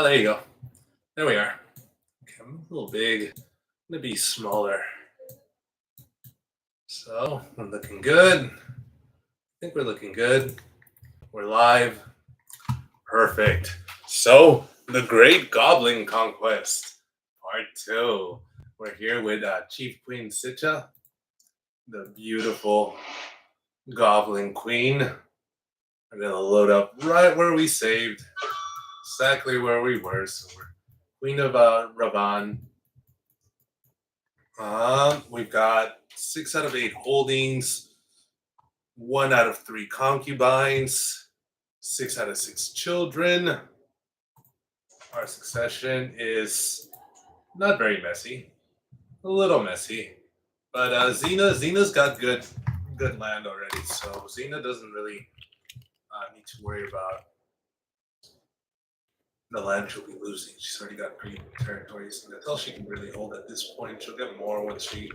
Oh, there you go. There we are. Okay, I'm a little big. I'm gonna be smaller. So we're looking good. I think we're looking good. We're live. Perfect. So the Great Goblin Conquest, Part Two. We're here with Chief Queen Sitcha, the beautiful Goblin Queen. We're gonna load up right where we saved, exactly where we were. So we're Queen of Ravan. We've got 6 out of 8 holdings, 1 out of 3 concubines, 6 out of 6 children. Our succession is not very messy, a little messy, but Xena's got good land already, so Xena doesn't really need to worry about the land she'll be losing. She's already got great territories, and that's all she can really hold at this point. She'll get more when she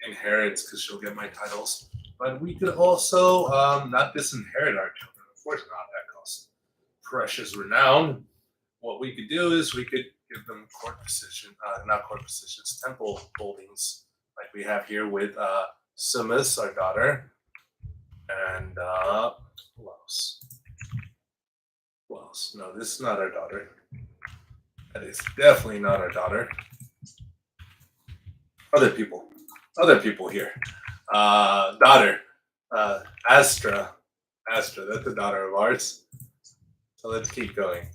inherits because she'll get my titles. But we could also not disinherit our children. Of course not. That costs precious renown. What we could do is we could give them court position, not court positions, temple holdings, like we have here with Sumis, our daughter, and who else? Who else? No, this is not our daughter. That is definitely not our daughter. Other people here. Daughter, Astra, Astra. That's the daughter of ours. So let's keep going.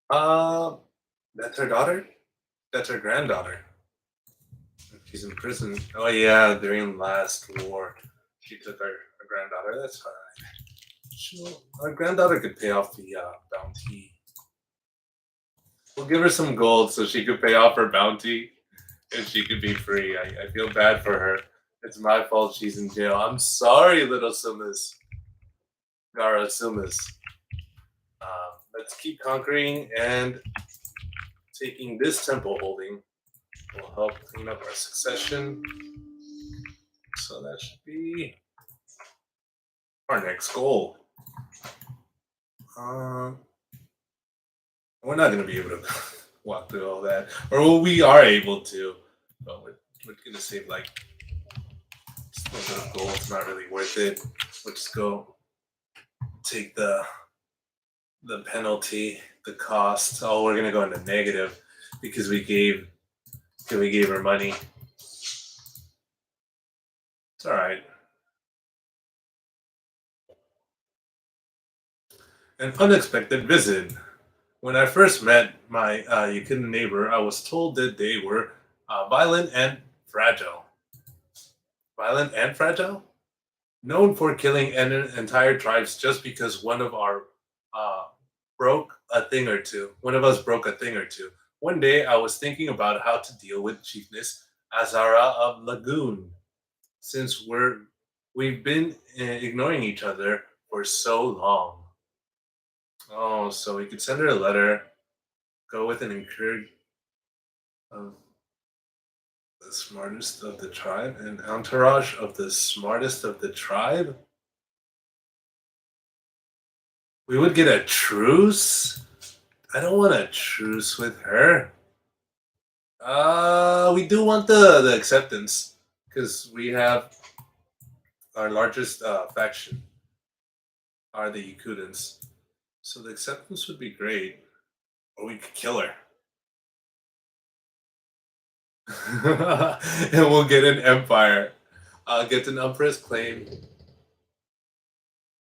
That's her daughter. That's her granddaughter. She's in prison. Oh yeah, during last war, she took our granddaughter. That's fine. Our granddaughter could pay off the bounty. We'll give her some gold so she could pay off her bounty and she could be free. I feel bad for her. It's my fault she's in jail. I'm sorry, little Sumas. Gara Sumas. Let's keep conquering, and taking this temple holding will help clean up our succession. So that should be our next goal. We're not going to be able to walk through all that, or we are able to, but we're going to save like just a little bit of gold. It's not really worth it. We'll just go take the penalty, the cost. Oh, we're going to go into negative because we gave her money. It's all right. An unexpected visit. When I first met my Yakuda neighbor, I was told that they were violent and fragile. Violent and fragile? Known for killing entire tribes just because one of our broke a thing or two. One of us broke a thing or two. One day, I was thinking about how to deal with Chiefness Azara of Lagoon, since we've been ignoring each other for so long. Oh, so we could send her a letter, go with an encourage of the smartest of the tribe, an entourage of the smartest of the tribe. We would get a truce. I don't want a truce with her. We do want the acceptance because we have our largest faction are the Yakudans. So the acceptance would be great, or we could kill her. And we'll get an empire. Get an unpressed claim.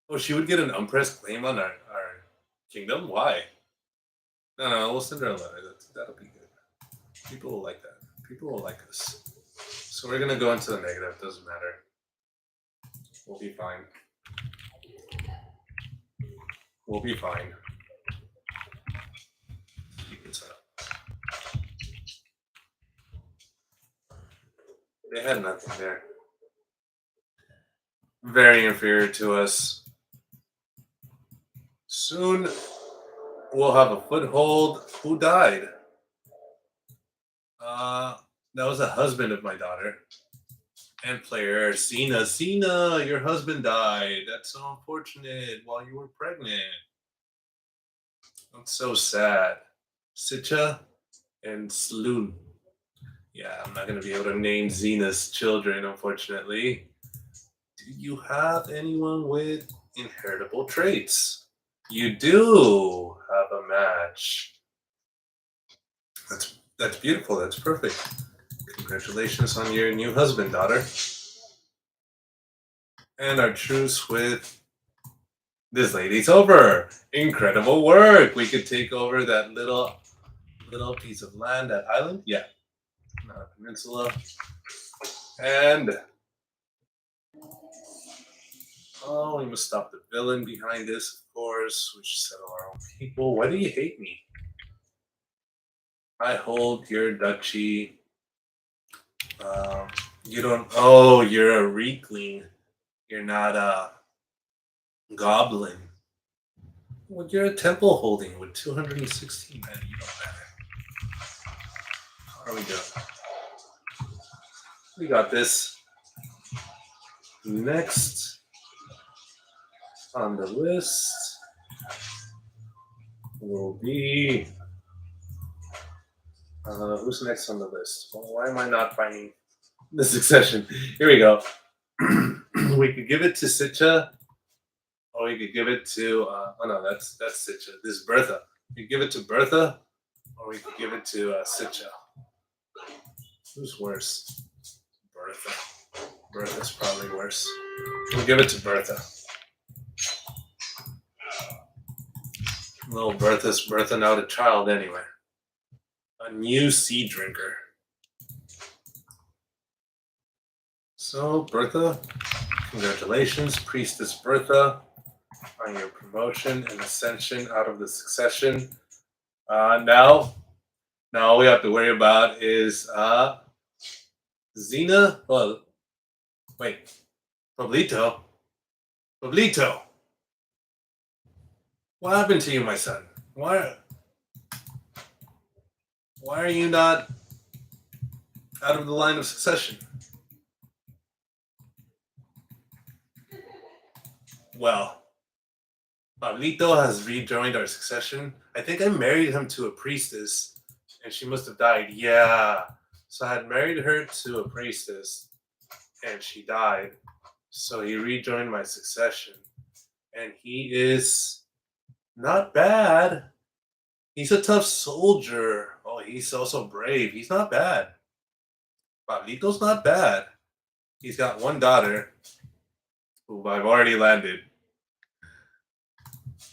Oh, she would get an unpressed claim on our kingdom? Why? No, we'll send her a letter. That'll be good. People will like that. People will like us. So we're gonna go into the negative. Doesn't matter. We'll be fine. We'll be fine. Keep it up. They had nothing there. Very inferior to us. Soon we'll have a foothold. Who died? That was a husband of my daughter and player Cena. Cena, your husband died. That's so unfortunate while you were pregnant. That's so sad. Sitcha, and Sloon. Yeah, I'm not gonna be able to name Xena's children, unfortunately. Do you have anyone with inheritable traits? You do have a match. That's beautiful. That's perfect. Congratulations on your new husband, daughter. And our truce with this lady's over. Incredible work. We could take over that little piece of land, that island. Yeah, not a peninsula. And oh, we must stop the villain behind this, of course. We should settle our own people. Why do you hate me? I hold your duchy. You don't. Oh, you're a weakling. You're not a goblin. Well, you're a temple holding with 216 men. You don't matter. How are we doing? We got this. Next on the list will be. Who's next on the list? Well, why am I not finding the succession? Here we go. We could give it to Sitcha, or we could give it to. Oh no, that's Sitcha. This is Bertha. We could give it to Bertha, or we could give it to Sitcha. Who's worse? Bertha. Bertha's probably worse. We'll give it to Bertha. Little Bertha now the child anyway. A new sea drinker. So Bertha, congratulations, Priestess Bertha, on your promotion and ascension out of the succession. Now all we have to worry about is Xena. Well, wait, Pablito. Pablito, what happened to you, my son? Why are you not out of the line of succession? Well, Pablito has rejoined our succession. I think I married him to a priestess, and she must have died. Yeah. So I had married her to a priestess, and she died. So he rejoined my succession. And he is not bad. He's a tough soldier. Oh, he's also brave. He's not bad. Pablito's not bad. He's got one daughter who I've already landed,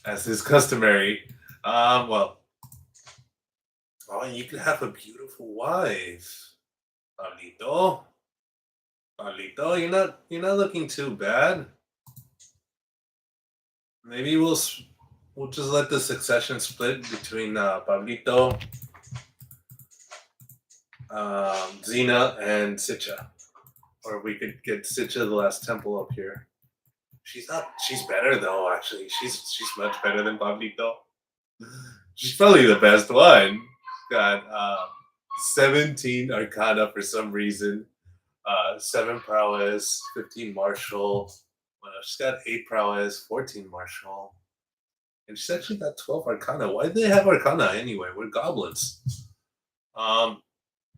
as is customary. Well, oh, you could have a beautiful wife, Pablito. Pablito, you're not looking too bad. Maybe we'll just let the succession split between Pablito, Xena, and Sitcha, or we could get Sitcha, the last temple, up here. She's better though. Actually, she's much better than Pablito. She's probably the best one. Got 17 Arcana for some reason. 7 prowess, 15 martial. Well, she's got 8 prowess, 14 martial, and she's actually got 12 Arcana. Why do they have Arcana anyway? We're goblins.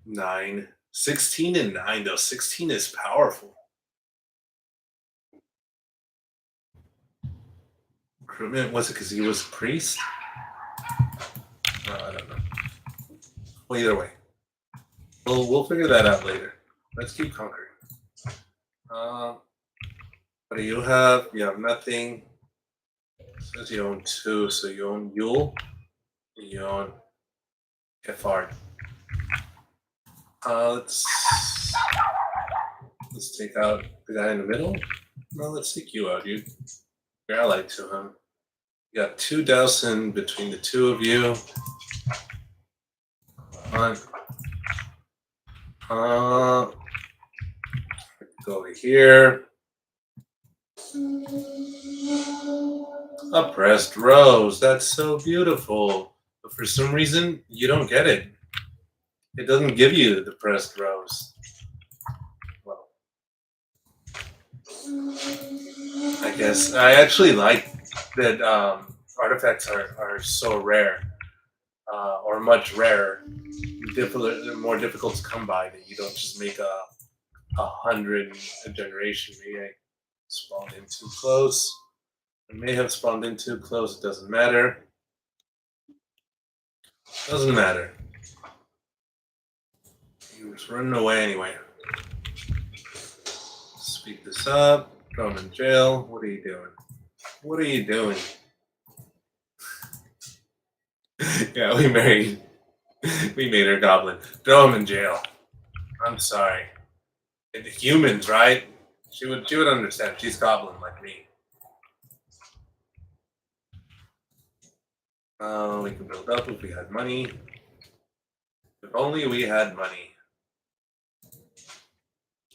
9, 16, and 9 though. 16 is powerful. Recruitment, was it because he was a priest? I don't know. Well, either way, we'll figure that out later. Let's keep conquering. What do you have? You have nothing. It says you own 2, so you own Yule. You own Kefard. Let's take out the guy in the middle. No, let's take you out. You're allied to him. You got 2 Dowson between the two of you. Come on. Go over here. A pressed rose. That's so beautiful. But for some reason, you don't get it. It doesn't give you the pressed rose. Well, I guess I actually like that artifacts are so rare. or much rarer, more difficult to come by. That you don't just make a hundred a generation. Maybe I spawned in too close. I may have spawned in too close. It doesn't matter. Doesn't matter. He was running away anyway. Speed this up. Throw him in jail. What are you doing? What are you doing? Yeah, we married. We made her goblin. Throw him in jail. I'm sorry. And the humans, right? She would understand. She's goblin like me. We can build up if we had money. If only we had money.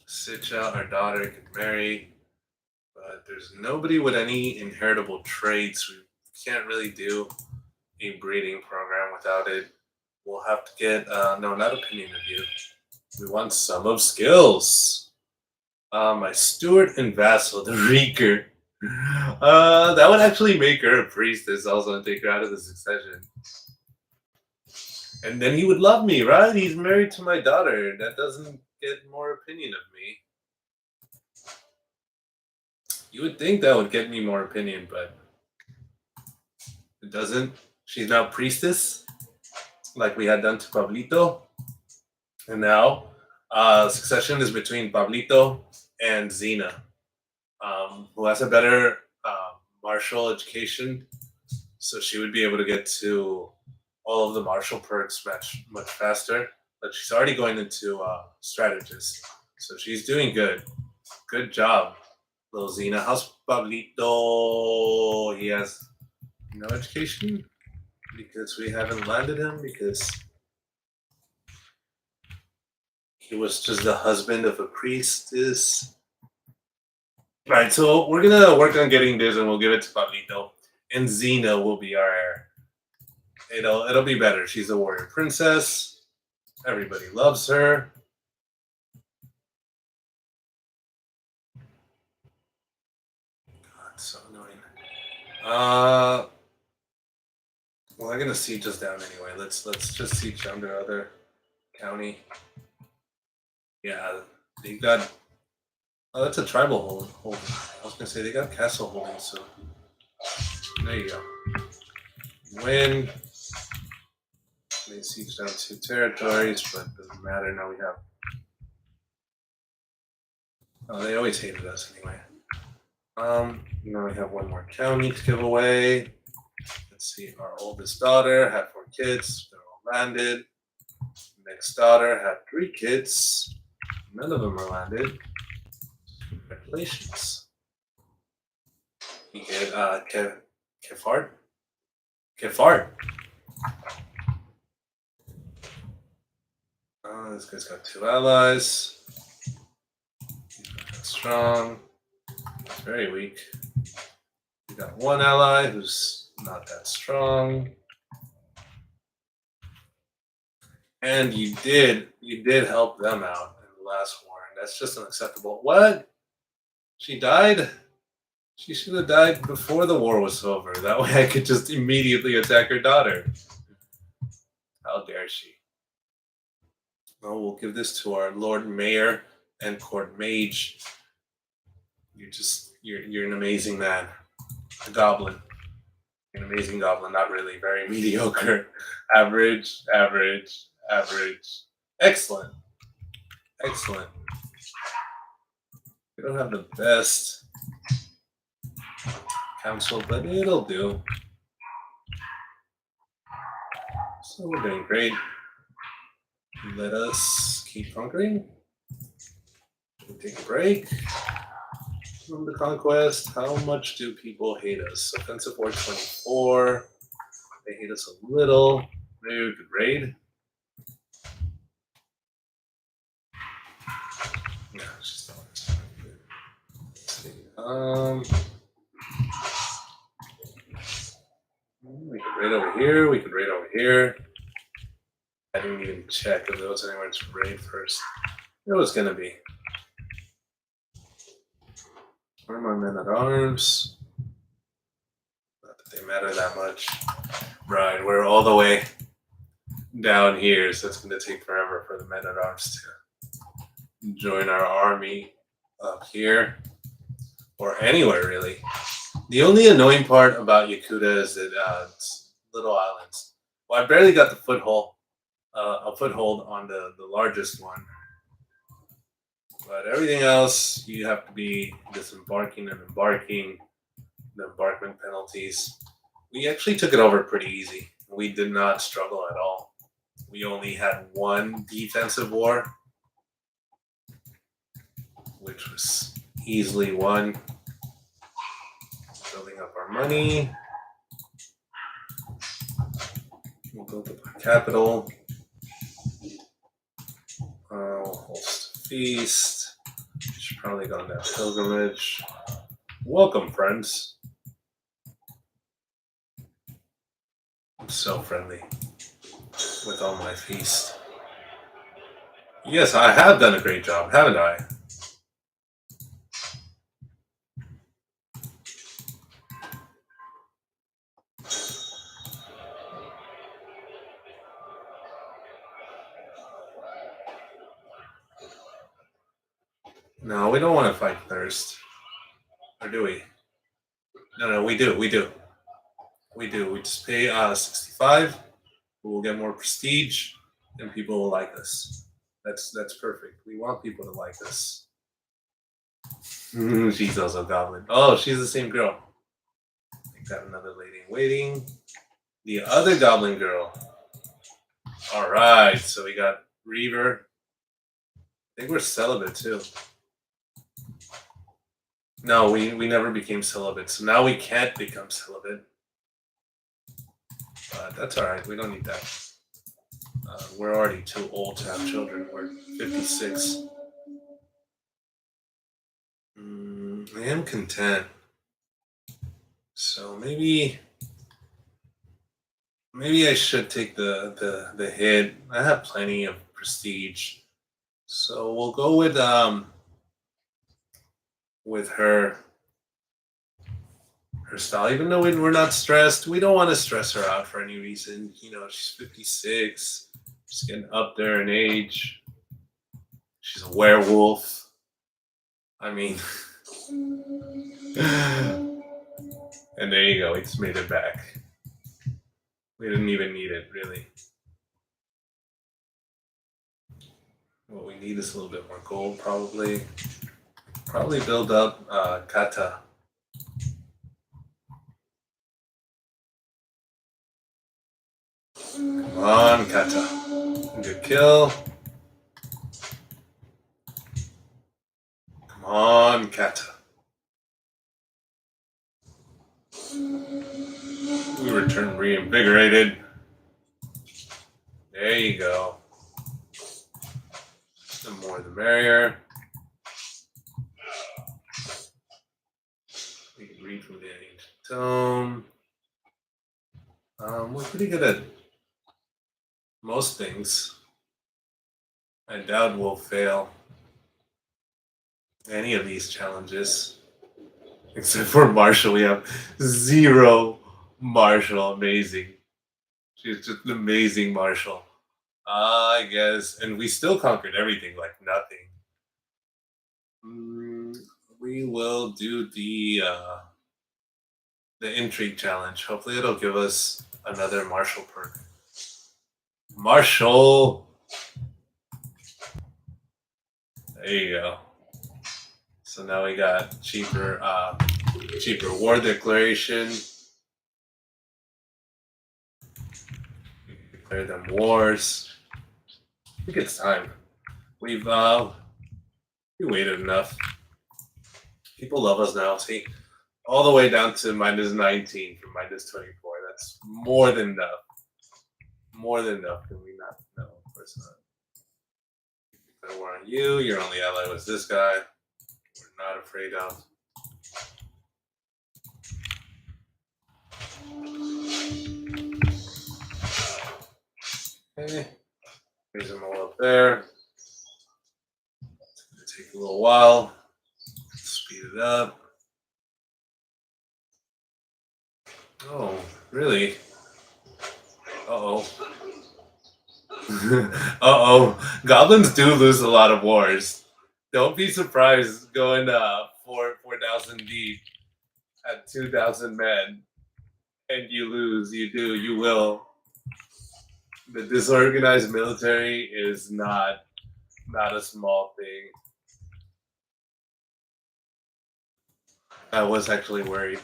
Sitcha, our daughter, could marry. But there's nobody with any inheritable traits. We can't really do a breeding program without it. We'll have to get, no, not opinion of you. We want some of skills. My steward and vassal, the Reeker. That would actually make her a priestess also and take her out of the succession. And then he would love me, right? He's married to my daughter. That doesn't get more opinion of me. You would think that would get me more opinion, but it doesn't. She's now priestess, like we had done to Pablito. And now succession is between Pablito and Xena, who has a better martial education. So she would be able to get to all of the martial perks much faster. But she's already going into strategist. So she's doing good. Good job, little Xena. How's Pablito? He has no education because we haven't landed him because he was just the husband of a priestess. Right, so we're gonna work on getting this and we'll give it to Pablito. And Xena will be our heir. It'll be better. She's a warrior princess. Everybody loves her. God, so annoying. Well, I'm gonna siege us down anyway. Let's just siege down the other county. Yeah, they got. Oh, that's a tribal holding. I was gonna say they got castle holding, so there you go. Win. They siege down 2 territories, but it doesn't matter. Now we have. Oh, they always hated us anyway. Now we have 1 more county to give away. Let's see. Our oldest daughter had 4 kids. They're all landed. Next daughter had 3 kids. None of them are landed. Congratulations. You get Kefard. Kefard. This guy's got 2 allies. He's not that strong. He's very weak. We got 1 ally who's not that strong. And you did help them out in the last war, and that's just unacceptable. What? She died? She should have died before the war was over. That way I could just immediately attack her daughter. How dare she? Oh, we'll give this to our Lord Mayor and Court Mage. You're an amazing man. A goblin. An amazing goblin, not really. Very mediocre. Average. Excellent. Excellent. We don't have the best council, but it'll do. So we're doing great. Let us keep conquering. We'll take a break from the conquest. How much do people hate us? Offensive war 24. They hate us a little. Maybe we could raid. No, it's just not. Let's see. We could raid over here. We could raid over here. I didn't even check if there was anywhere to raid first. It was gonna be. Where are my men at arms? Not that they matter that much. Right, we're all the way down here, so it's going to take forever for the men at arms to join our army up here or anywhere really. The only annoying part about Yakuda is that it's little islands. Well, I barely got the a foothold on the largest one, but everything else you have to be disembarking and embarking. The embarkment penalties. We actually took it over pretty easy. We did not struggle at all. We only had one defensive war, which was easily won. Building up our money. We'll build up our capital. We'll host a feast. Should probably go on that pilgrimage. Welcome, friends. I'm so friendly with all my feast. Yes, I have done a great job, haven't I? No, we don't want to fight thirst. Or do we? No, we do. We just pay 65. We'll get more prestige, and people will like us. That's perfect. We want people to like us. She's also a goblin. Oh, she's the same girl. I got another lady in waiting. The other goblin girl. All right, so we got Reaver. I think we're celibate too. No, we never became celibate, so now we can't become celibate. But that's all right. We don't need that. We're already too old to have children. We're 56. I am content. So maybe I should take the hit. I have plenty of prestige. So we'll go with her style. Even though we're not stressed, we don't want to stress her out for any reason. You know, she's 56. She's getting up there in age. She's a werewolf. I mean, and there you go. We just made it back. We didn't even need it, really. What we need is a little bit more gold, probably. Probably build up kata. Come on, kata. Good kill. Come on, kata. We return reinvigorated. There you go. The more the merrier. We can read from the ancient tome. We're pretty good at most things. I doubt we'll fail any of these challenges. Except for Marshall, we have 0 Marshall. Amazing. She's just an amazing Marshall. I guess. And we still conquered everything like nothing. We will do the intrigue challenge. Hopefully it'll give us another Marshall perk. Marshall! There you go. So now we got cheaper war declaration. We can declare them wars. I think it's time. We waited enough. People love us now. See, all the way down to -19 from -24. That's more than enough. More than enough. Can we not? No, of course not. Declare war on you. Your only ally was this guy. We're not afraid of. Okay. Raise them all up there. It's going to take a little while. Speed it up. Oh, really? Uh-oh. Uh-oh. Goblins do lose a lot of wars. Don't be surprised going 4,000 deep at 2,000 men and you lose. You do. You will. The disorganized military is not a small thing. I was actually worried.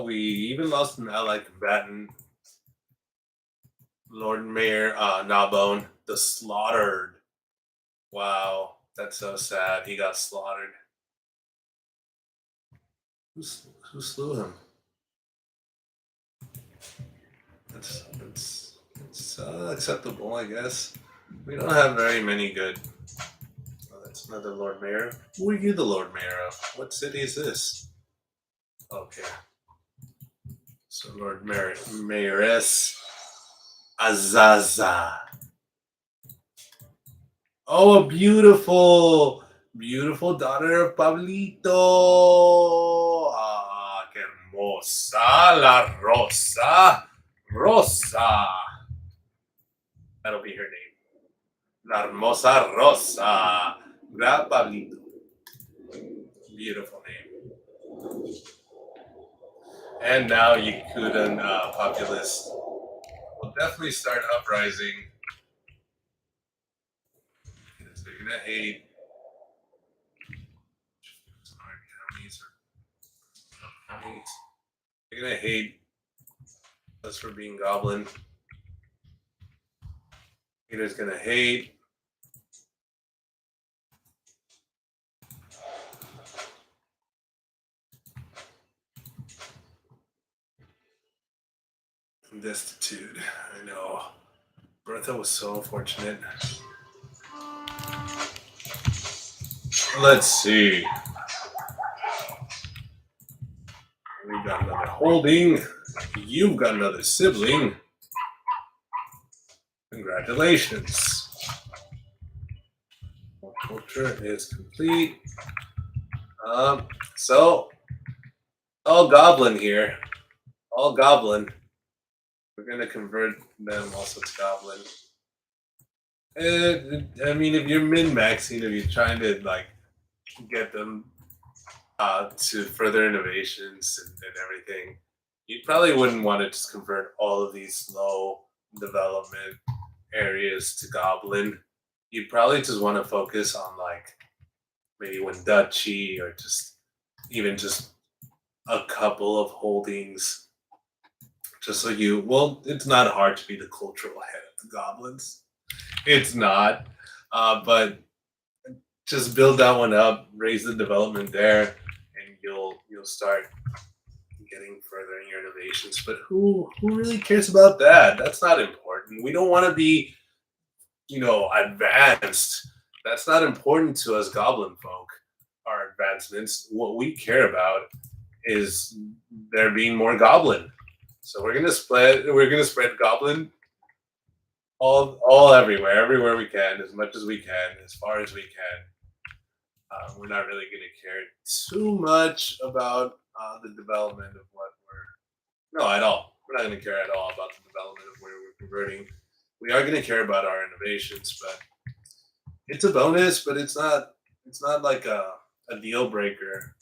We even lost an ally combatant, Lord Mayor Gnawbone, the Slaughtered. Wow, that's so sad. He got slaughtered. Who slew him? That's acceptable, I guess. We don't have very many good. Oh, that's another Lord Mayor. Who are you, the Lord Mayor of? What city is this? Okay, so Lord Mayor, Mayoress Azaza. Oh, a beautiful, beautiful daughter of Pablito. Ah, qué hermosa, la Rosa. Rosa. That'll be her name. La hermosa Rosa. Gra Pablito. Beautiful name. And now Yakuda populace will definitely start uprising. They're gonna hate counties. They're gonna hate us for being goblin. Peter's gonna hate. Destitute. I know. Bertha was so unfortunate. Let's see. We got another holding. You've got another sibling. Congratulations. Culture is complete. So all goblin here. All goblin. We're gonna convert them also to goblin. I mean, if you're min-maxing, if you're trying to like get them to further innovations and everything, you probably wouldn't want to just convert all of these low development areas to goblin. You'd probably just want to focus on like maybe one duchy or just even just a couple of holdings. Just so you, well, it's not hard to be the cultural head of the goblins. It's not, but just build that one up, raise the development there, and you'll start getting further in your innovations. But who really cares about that? That's not important. We don't want to be, advanced. That's not important to us goblin folk. Our advancements. What we care about is there being more goblin. So we're gonna spread goblin all everywhere we can, as much as we can, as far as we can. We're not really going to care too much about the development of what we're. No, at all. We're not going to care at all about the development of where we're converting. We are going to care about our innovations, but it's a bonus. But it's not. It's not like a deal breaker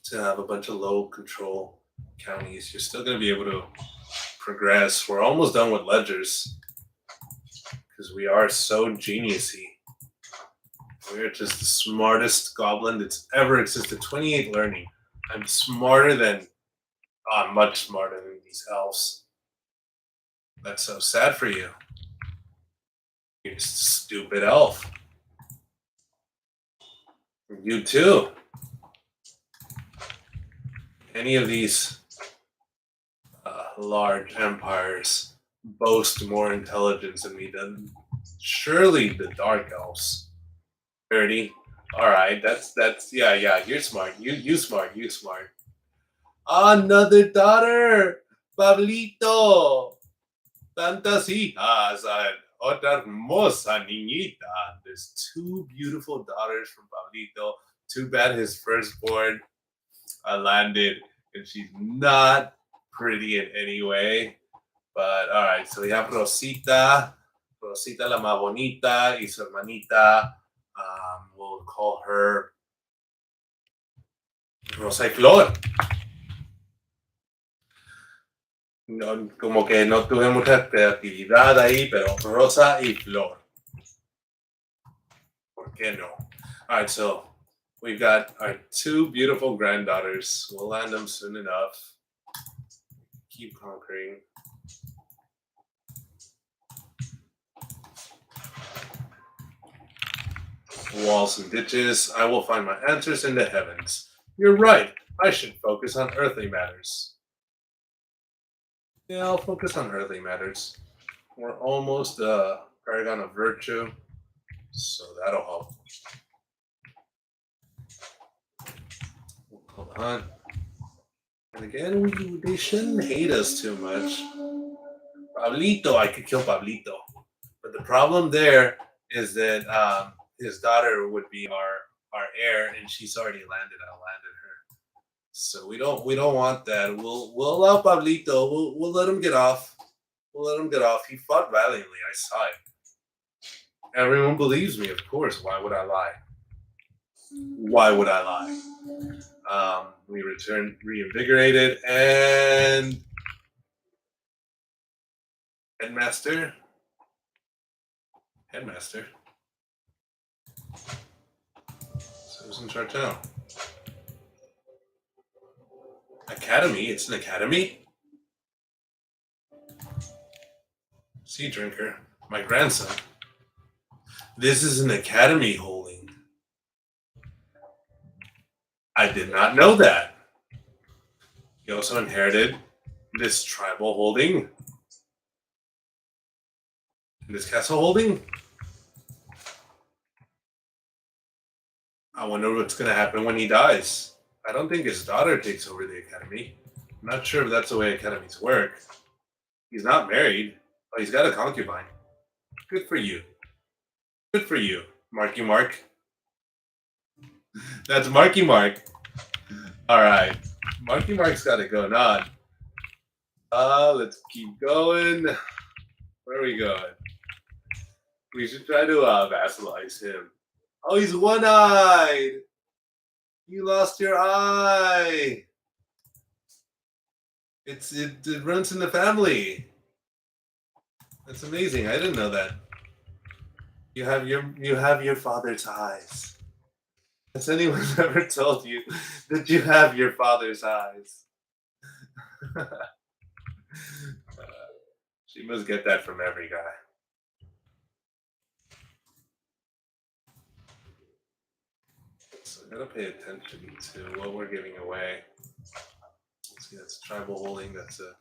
to have a bunch of low control counties. You're still going to be able to progress. We're almost done with ledgers because we are so geniusy. We're just the smartest goblin that's ever existed. 28 learning. I'm smarter than, much smarter than these elves. That's so sad for you. You're just a stupid elf. You too. Any of these large empires boast more intelligence than me, then surely the dark elves. 30. All right, that's yeah. You're smart. You smart. You smart. Another daughter, Pablito. Tantas hijas, otra hermosa niñita. There's two beautiful daughters from Pablito. Too bad his firstborn landed, and she's not pretty in any way. But all right, so we have Rosita, Rosita la más bonita, y su hermanita. We'll call her Rosa y Flor. No, como que no tuve mucha creatividad ahí, pero Rosa y Flor. ¿Por qué no? All right, so we've got our two beautiful granddaughters. We'll land them soon enough. Keep conquering. Walls and ditches. I will find my answers in the heavens. You're right. I should focus on earthly matters. Yeah, I'll focus on earthly matters. We're almost a paragon of virtue, so that'll help. Hold on. And again, they shouldn't hate us too much. Pablito, I could kill Pablito. But the problem there is that his daughter would be our heir, and she's already landed. I landed her, so we don't want that. We'll allow Pablito. We'll let him get off. We'll let him get off. He fought valiantly. I saw it. Everyone believes me, of course. Why would I lie? Why would I lie? We returned reinvigorated and headmaster. Susan Chartel. Academy? It's an academy? Sea drinker. My grandson. This is an academy holding. I did not know that. He also inherited this tribal holding. This castle holding. I wonder what's going to happen when he dies. I don't think his daughter takes over the academy. I'm not sure if that's the way academies work. He's not married. Oh, he's got a concubine. Good for you. Good for you, Marky Mark. That's Marky Mark. All right. Marky Mark's got it going on. Let's keep going. Where are we going? We should try to vassalize him. Oh, he's one-eyed. You lost your eye. It runs in the family. That's amazing. I didn't know that. You have your father's eyes. Has anyone ever told you that you have your father's eyes? She must get that from every guy. So I gotta pay attention to what we're giving away. Let's see, that's tribal holding. That's a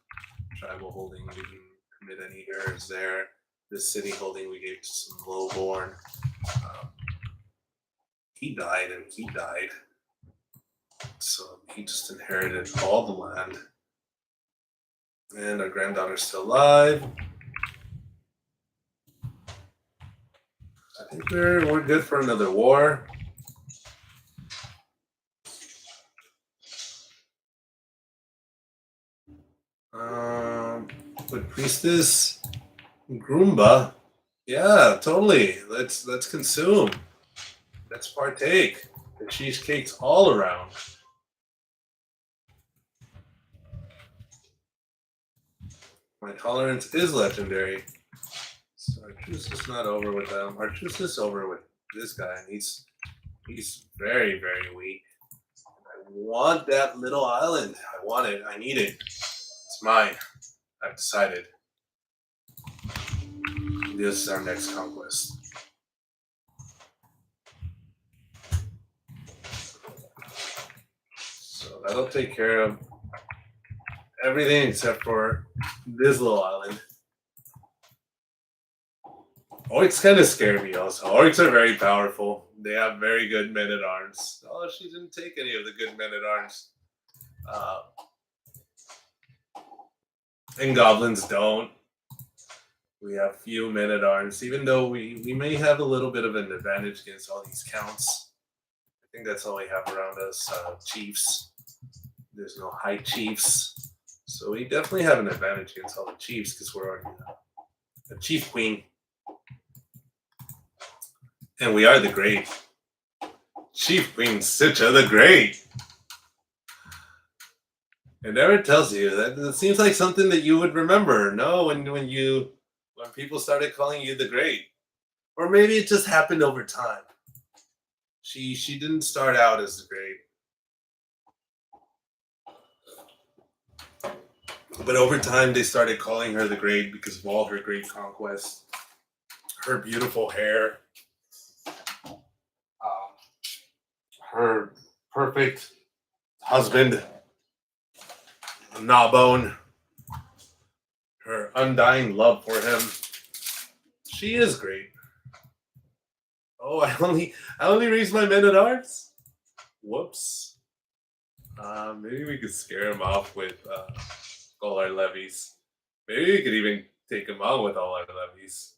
tribal holding. We didn't commit any errors there. This city holding we gave to some lowborn. He died and he died. So he just inherited all the land. And our granddaughter's still alive. I think we're good for another war. With priestess Groomba. Yeah, totally. Let's consume. Let's partake. The cheesecake's all around. My tolerance is legendary. So our truce is not over with them. Our truce is over with this guy, and he's very, very weak. I want that little island. I want it. I need it. It's mine. I've decided. This is our next conquest. So that'll take care of everything except for this little island. Orcs kind of scare me also. Orcs are very powerful. They have very good men-at-arms. Oh, she didn't take any of the good men-at-arms. And goblins don't. We have few men-at-arms, even though we may have a little bit of an advantage against all these counts. I think that's all we have around us. Chiefs. There's no high chiefs. So we definitely have an advantage against all the chiefs because we're already a chief queen. And we are the great. Chief Queen Sitcha the Great. It never tells you that. It seems like something that you would remember. No, when people started calling you the Great, or maybe it just happened over time. She didn't start out as the Great, but over time they started calling her the Great because of all her great conquests, her beautiful hair, her perfect husband, Gnawbone, her undying love for him. She is great. Oh, I only raised my men at arms. Whoops. Maybe we could scare him off with all our levies. Maybe we could even take him on with all our levies.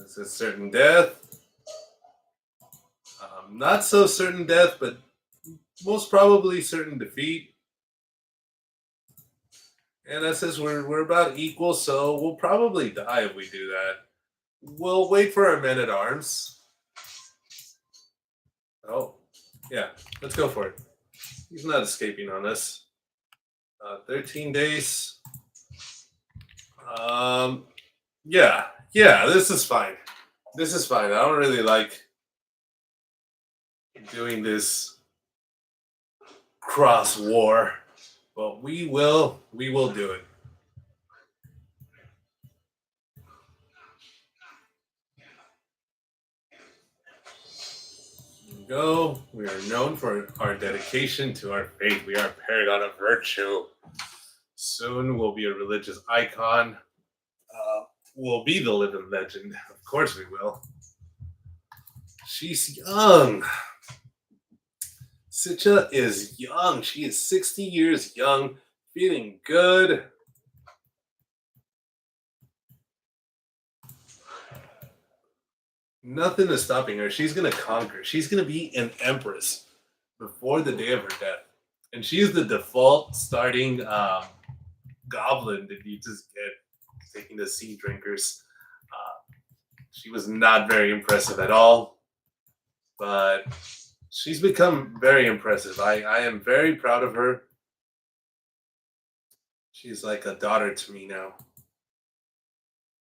It's a certain death. Not so certain death, but most probably certain defeat. And that says we're about equal, so we'll probably die if we do that. We'll wait for our men at arms. Oh, yeah, let's go for it. He's not escaping on us. 13 days. Yeah, this is fine. This is fine. I don't really like doing this cross war, but we will do it. Go. We are known for our dedication to our faith. We are a paragon of virtue. Soon we'll be a religious icon. We'll be the living legend. Of course we will. She's young. Sitcha is young. She is 60 years young, feeling good. Nothing is stopping her. She's going to conquer. She's going to be an empress before the day of her death. And she's the default starting goblin that you just get taking the sea drinkers. She was not very impressive at all, but she's become very impressive. I am very proud of her. She's like a daughter to me now.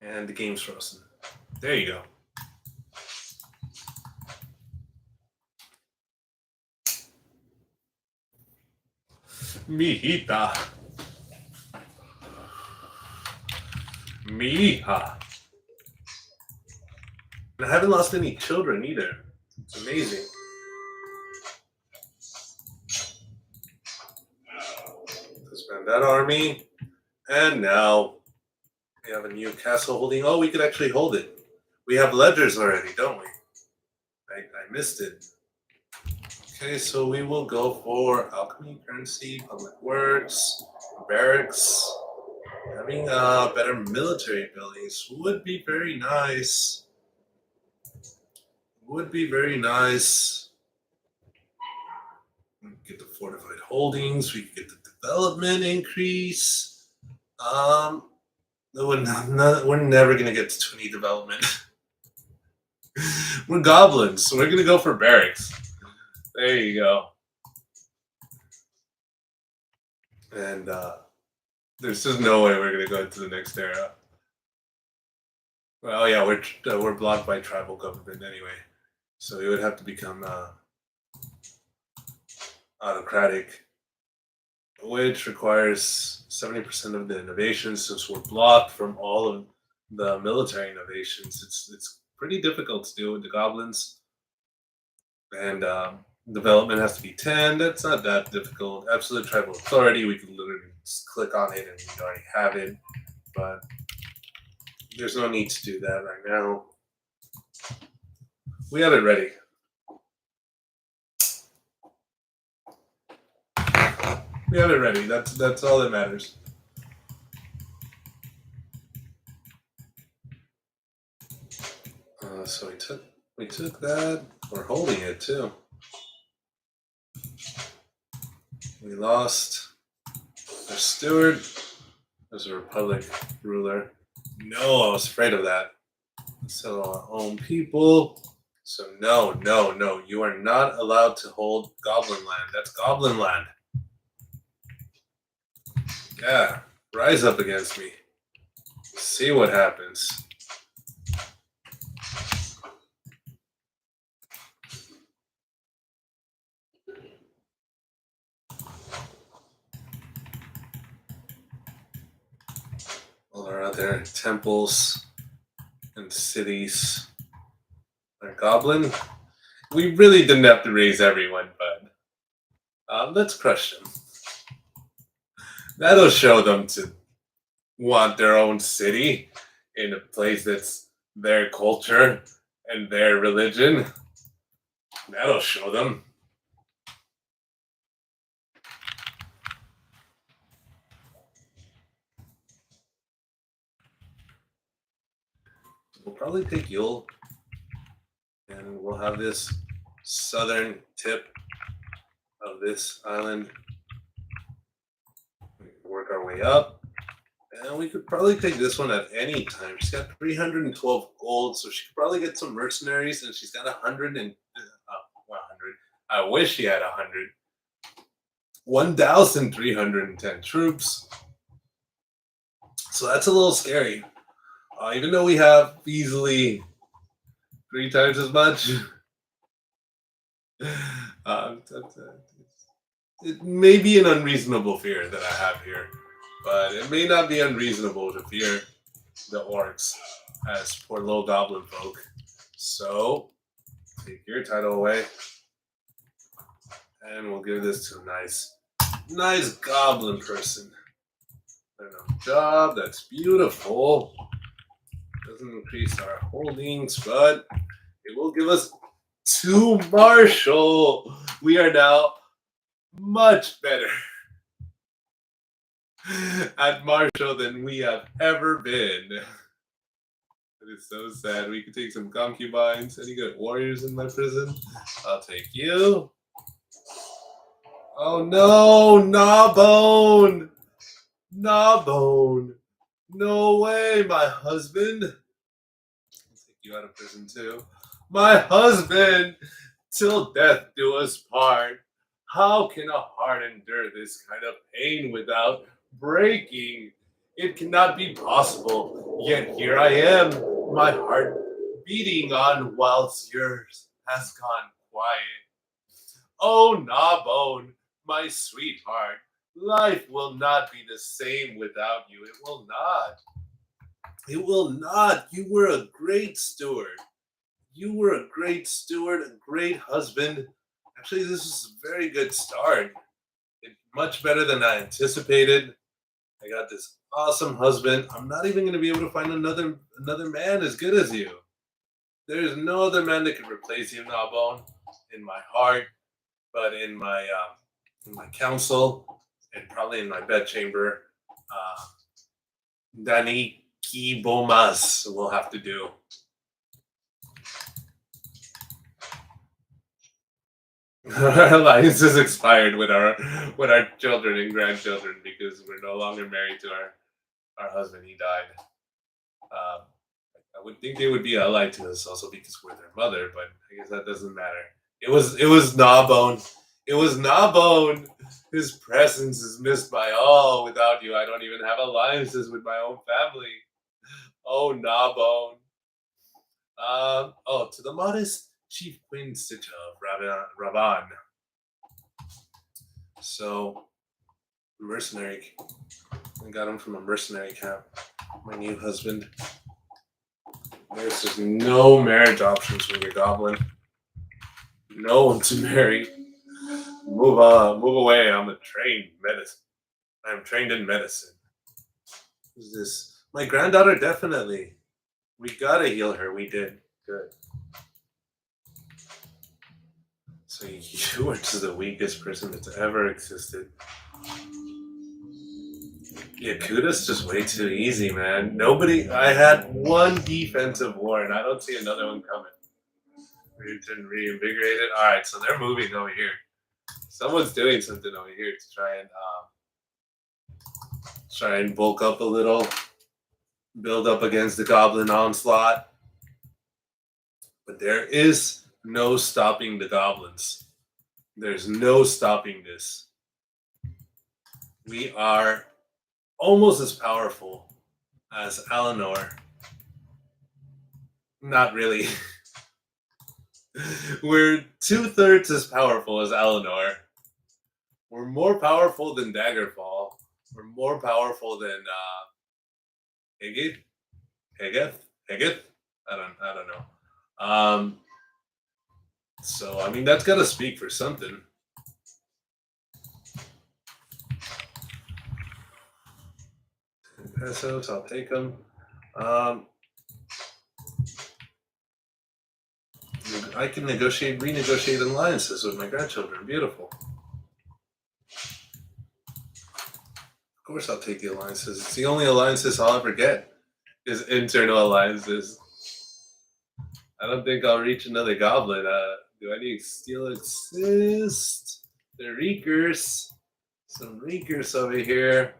And the game's frozen. There you go. Mijita. Mija. And I haven't lost any children either. It's amazing. Disband that army. And now we have a new castle holding. Oh, we could actually hold it. We have ledgers already, don't we? I missed it. Okay, so we will go for alchemy, currency, public works, barracks. Having better military buildings would be very nice. Would be very nice. We can get the fortified holdings. We can get the development increase. We're never gonna get to 20 development. We're goblins, so we're gonna go for barracks. There you go. And there's just no way we're gonna go into the next era. Well, yeah, we're blocked by tribal government anyway, so it would have to become autocratic, which requires 70% of the innovations. Since we're blocked from all of the military innovations, it's pretty difficult to do with the goblins. And development has to be 10. That's not that difficult. Absolute tribal authority, we can literally just click on it and we already have it. But there's no need to do that right now. We have it ready. We have it ready. That's all that matters. So we took that. We're holding it too. We lost a a steward. As a republic ruler. No, I was afraid of that. So our own people. So no, no, no. You are not allowed to hold goblin land. That's goblin land. Yeah. Rise up against me. See what happens. All our other temples and cities are goblin. We really didn't have to raise everyone, but let's crush them. That'll show them to want their own city in a place that's their culture and their religion. That'll show them. We'll probably take Yule, and we'll have this southern tip of this island. We can work our way up, and we could probably take this one at any time. She's got 312 gold, so she could probably get some mercenaries, and she's got 100 and 100. I wish she had 100. 1,310 troops. So that's a little scary. Even though we have easily 3 times as much, it may be an unreasonable fear that I have here, but it may not be unreasonable to fear the orcs as poor little goblin folk. So, take your title away, and we'll give this to a nice goblin person. Job, that's beautiful. Doesn't increase our holdings, but it will give us 2 martial. We are now much better at martial than we have ever been. It is so sad. We could take some concubines. Any good warriors in my prison? I'll take you. Oh no, Gnawbone! Gnawbone! No way, my husband. I'll take you out of prison too. My husband! Till death do us part. How can a heart endure this kind of pain without breaking? It cannot be possible. Yet here I am, my heart beating on whilst yours has gone quiet. Oh, Gnawbone, my sweetheart, life will not be the same without you. It will not. It will not. You were a great steward. You were a great steward, a great husband. Actually, this is a very good start. Much better than I anticipated. I got this awesome husband. I'm not even going to be able to find another man as good as you. There's no other man that can replace you, Gnawbone, in my heart, but in my council, and probably in my bedchamber. Dani Kibomas will have to do. Our alliance is expired with our children and grandchildren because we're no longer married to our husband. He died. I would think they would be allied to us also because we're their mother, but I guess that doesn't matter. It was Gnawbone. It was Gnawbone. His presence is missed by all. Without you, I don't even have alliances with my own family. Oh, Gnawbone. To the modest Chief Queen Stitch of Raban. So, mercenary. I got him from a mercenary camp. My new husband. There's just no marriage options when you're goblin. No one to marry. Move on, move away. I'm trained in medicine. Who's this? My granddaughter, definitely. We gotta heal her. We did. Good. So you are just the weakest person that's ever existed. Yakuda's just way too easy, man. I had one defensive war, and I don't see another one coming. Reinvigorated. Alright, so they're moving over here. Someone's doing something over here to try and Try and bulk up a little. Build up against the goblin onslaught. But there is no stopping the goblins. There's no stopping this. We are almost as powerful as Eleanor. Not really. We're 2/3 as powerful as Eleanor. We're more powerful than Daggerfall. We're more powerful than Hegith? Hegith? I don't know. So I mean that's gotta speak for something. Pesos, I'll take them. I can renegotiate alliances with my grandchildren. Beautiful. Of course I'll take the alliances. It's the only alliances I'll ever get is internal alliances. I don't think I'll reach another goblin. Do any still exist? The Reekers. Some Reekers over here.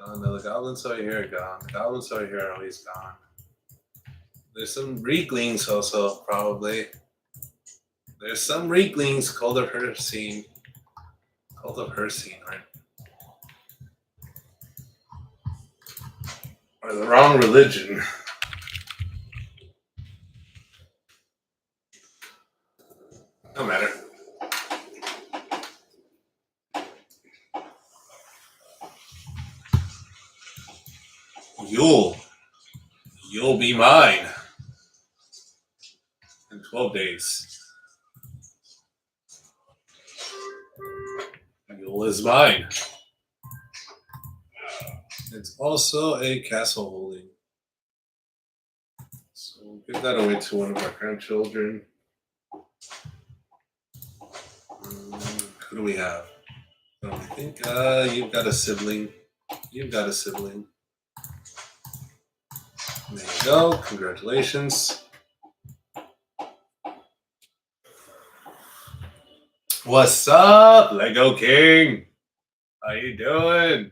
Oh no, the goblins over here are gone. The goblins over here are always gone. There's some Reeklings also, probably. There's some Reeklings. Cult of Hersine. Cult of Hersine, right? Or the wrong religion. No matter. You'll be mine in 12 days. Yule is mine. It's also a castle holding. So we'll give that away to one of our grandchildren. Who do we have? I think you've got a sibling. You've got a sibling. There you go. Congratulations. What's up, Lego King? How you doing?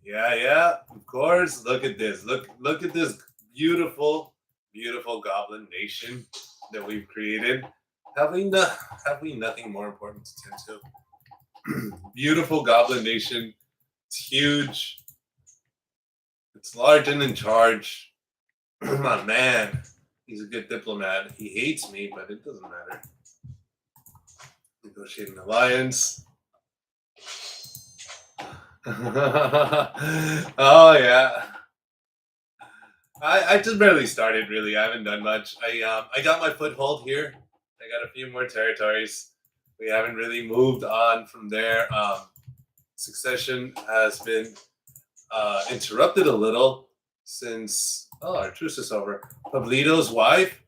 Yeah, of course. Look at this. Look at this beautiful, beautiful goblin nation that we've created. Have we nothing more important to tend to? Beautiful goblin nation. It's huge. It's large and in charge. My man. He's a good diplomat. He hates me, but it doesn't matter. Negotiate an alliance. Oh yeah. I just barely started really. I haven't done much. I got my foothold here. I got a few more territories. We haven't really moved on from there. Succession has been interrupted a little since our truce is over. Pablito's wife,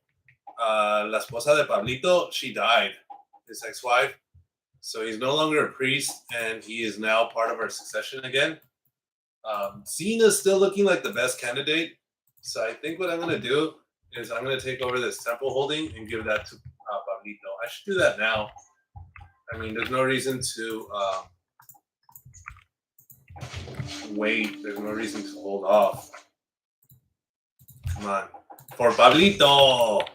la esposa de Pablito, she died. His ex-wife. So he's no longer a priest, and he is now part of our succession again. Cena's still looking like the best candidate. So I think what I'm going to do is I'm going to take over this temple holding and give that to Pablito. I should do that now. I mean, there's no reason to wait. There's no reason to hold off. Come on. For Pablito!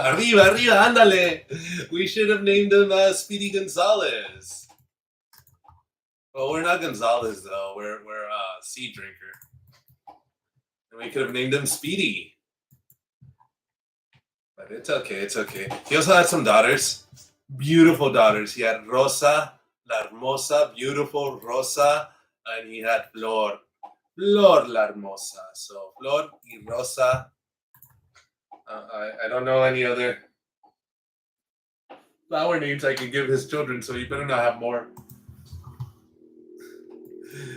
Arriba, ándale. We should have named him Speedy Gonzalez. Well, we're not Gonzalez though. We're Sea Drinker, and we could have named him Speedy. But it's okay. It's okay. He also had some daughters, beautiful daughters. He had Rosa, la hermosa, beautiful Rosa, and he had Flor. Flor la hermosa. So Flor y Rosa. I don't know any other flower names I can give his children, so you better not have more.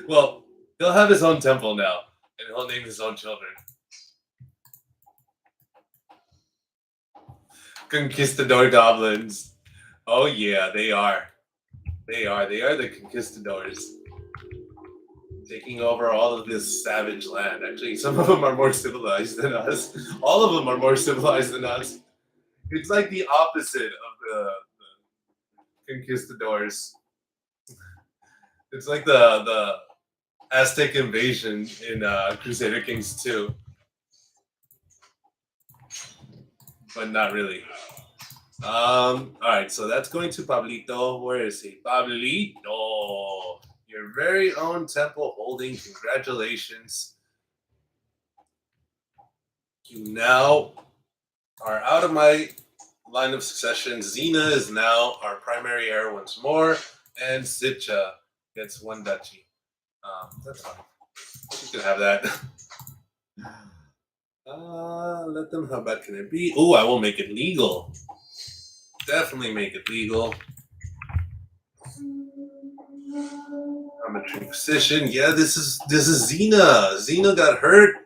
Well, he'll have his own temple now, and he'll name his own children. Conquistador goblins. Oh yeah, they are. They are the conquistadors. Taking over all of this savage land. Actually, some of them are more civilized than us. All of them are more civilized than us. It's like the opposite of the conquistadors. It's like the Aztec invasion in Crusader Kings 2, but not really. All right, so that's going to Pablito. Where is he? Pablito, your very own temple holding. Congratulations. You now are out of my line of succession. Xena is now our primary heir once more, and Sitcha gets one duchy. That's fine. You can have that. Let them. How bad can it be? Oh, I will make it legal. Definitely make it legal. Arbitrary position. Yeah, this is Xena. Xena got hurt.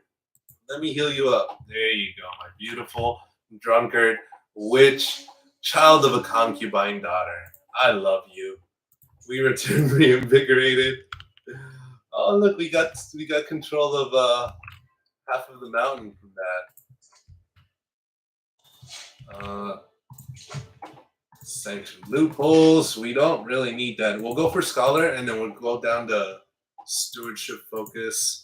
Let me heal you up. There you go, my beautiful drunkard witch, child of a concubine daughter. I love you. We return reinvigorated. Oh look, we got control of half of the mountain from that. Sanctioned loopholes. We don't really need that. We'll go for scholar, and then we'll go down to stewardship focus.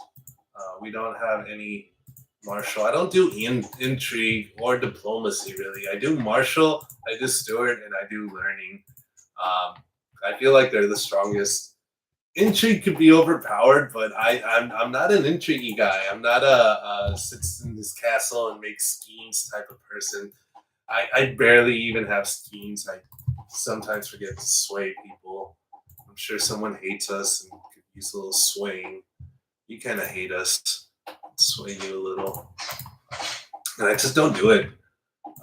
We don't have any martial. I don't do intrigue or diplomacy really. I do martial, I do steward, and I do learning. I feel like they're the strongest. Intrigue could be overpowered, but I'm not an intrigue guy. I'm not a sits in his castle and makes schemes type of person. I barely even have schemes. I sometimes forget to sway people. I'm sure someone hates us and could use a little swaying. You kind of hate us. Sway you a little. And I just don't do it.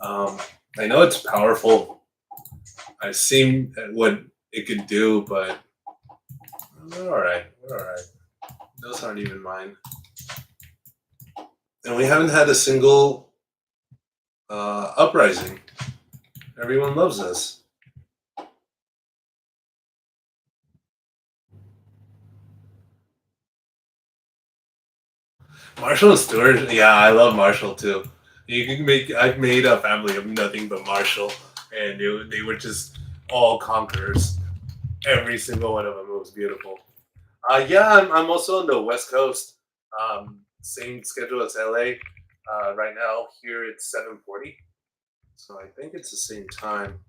I know it's powerful. I've seen what it could do, but we're all right. We're all right. Those aren't even mine. And we haven't had a single uprising. Everyone loves us. Marshall and Stewart, yeah, I love Marshall too. You can make. I've made a family of nothing but Marshall, and they were just all conquerors. Every single one of them. It was beautiful. Yeah, I'm also on the West Coast. Same schedule as LA. Right now here it's 7:40, so I think it's the same time.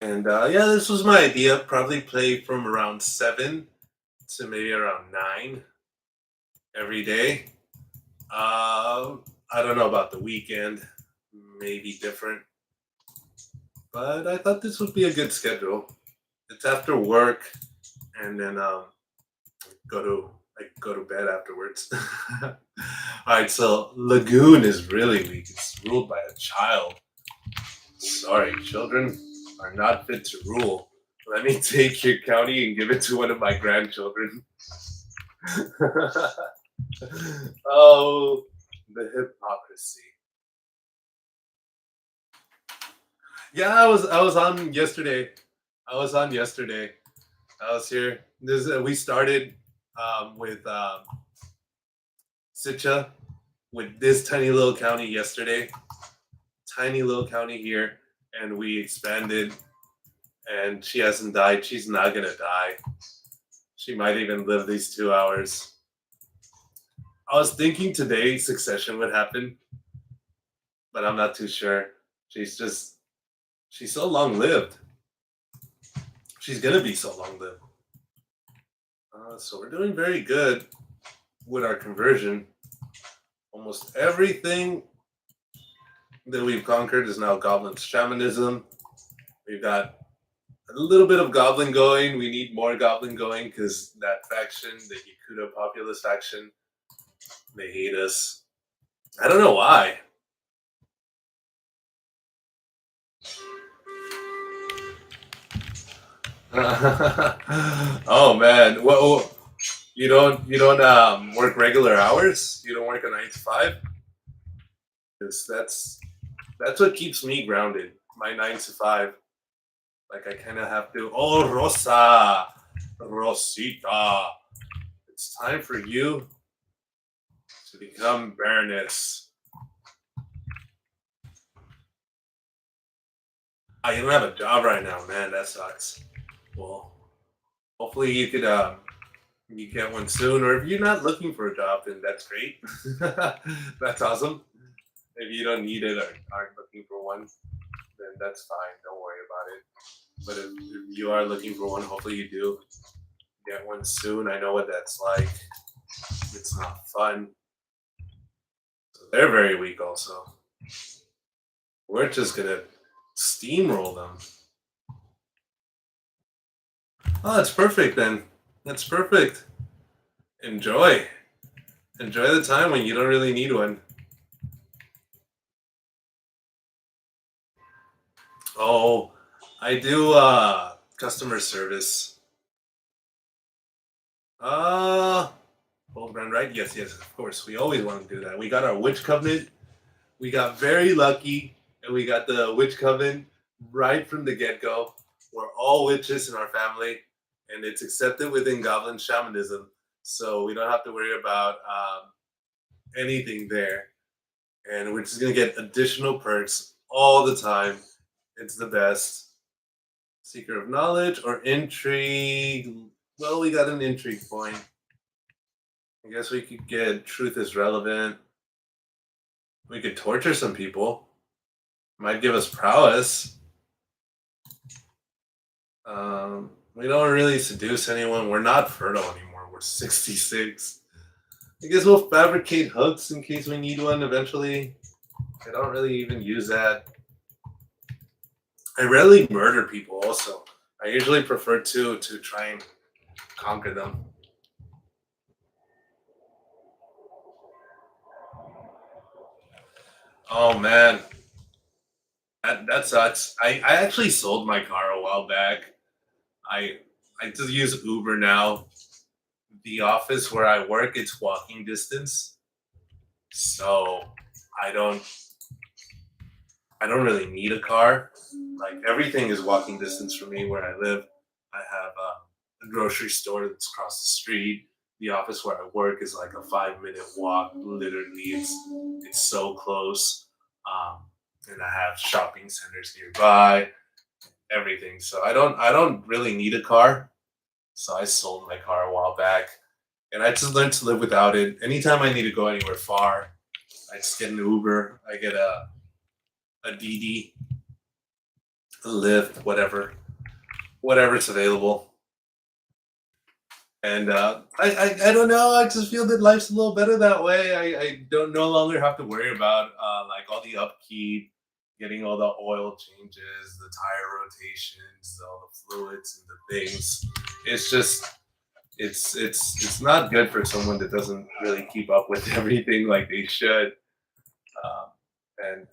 And yeah, this was my idea. Probably play from around 7 to maybe around 9 every day. I don't know about the weekend. Maybe different. But I thought this would be a good schedule. It's after work, and then go to go to bed afterwards. All right, so Lagoon is really weak. It's ruled by a child. Sorry, children are not fit to rule. Let me take your county and give it to one of my grandchildren. Oh, the hypocrisy. Yeah, I was on yesterday. I was on yesterday. I was here. We started with Sitcha with this tiny little county yesterday. Tiny little county here, and we expanded. And she hasn't died. She's not gonna die. She might even live these 2 hours. I was thinking today succession would happen, but I'm not too sure. She's so long lived. She's gonna be so long lived. So we're doing very good with our conversion. Almost everything that we've conquered is now goblin shamanism. We've got a little bit of goblin going. We need more goblin going because that faction, the Yakuda populist faction, they hate us. I don't know why. Oh man, well, you don't work regular hours. You don't work a 9 to 5. Because that's what keeps me grounded. My 9 to 5. Like I kind of have to. Oh, Rosa, Rosita, it's time for you to become Baroness. Oh, you don't have a job right now, man. That sucks. Well, hopefully you get one soon. Or if you're not looking for a job, then that's great. That's awesome. If you don't need it or aren't looking for one, then that's fine. Don't worry about it. But if you are looking for one, hopefully you do get one soon. I know what that's like. It's not fun. So they're very weak, also. We're just gonna steamroll them. Oh, that's perfect then. That's perfect. Enjoy. Enjoy the time when you don't really need one. Oh, I do customer service. Uh Old brand, right? Yes, yes, of course. We always want to do that. We got our witch covenant. We got very lucky, and we got the witch coven right from the get go. We're all witches in our family, and it's accepted within goblin shamanism, so we don't have to worry about anything there. And we're just gonna get additional perks all the time. It's the best. Seeker of knowledge or intrigue. Well, we got an intrigue point. I guess we could get truth is relevant. We could torture some people. Might give us prowess. We don't really seduce anyone. We're not fertile anymore. We're 66. I guess we'll fabricate hooks in case we need one eventually. I don't really even use that. I rarely murder people also. I usually prefer to try and conquer them. Oh man, that sucks. I actually sold my car a while back. I I just use Uber now. The office where I work, it's walking distance, so I don't I don't really need a car. Like everything is walking distance for me where I live. I have a grocery store that's across the street. The office where I work is like a 5 minute walk. Literally, it's so close. Um, and I have shopping centers nearby. Everything. So I don't really need a car. So I sold my car a while back, and I just learned to live without it. Anytime I need to go anywhere far, I just get an Uber. I get a DD, a Lyft, whatever's available. And I don't know. I just feel that life's a little better that way. I don't no longer have to worry about like all the upkeep, getting all the oil changes, the tire rotations, all the fluids and the things. It's just it's not good for someone that doesn't really keep up with everything like they should. Um, and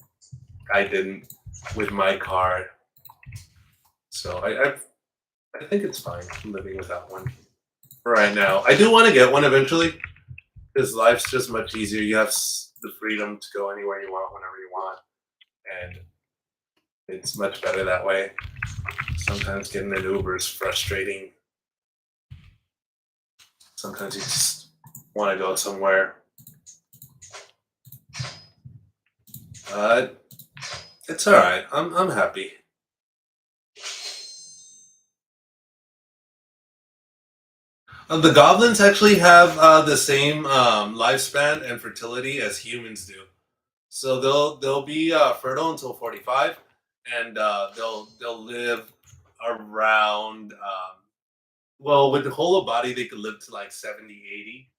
I didn't with my car, so I think it's fine living without one for right now. I do want to get one eventually because life's just much easier. You have the freedom to go anywhere you want, whenever you want, and it's much better that way. Sometimes getting an Uber is frustrating. Sometimes you just want to go somewhere. Uh, it's all right. I'm happy. The goblins actually have the same lifespan and fertility as humans do. So they'll be fertile until 45, and they'll live around. Well, with the whole of body, they could live to like 70, 80.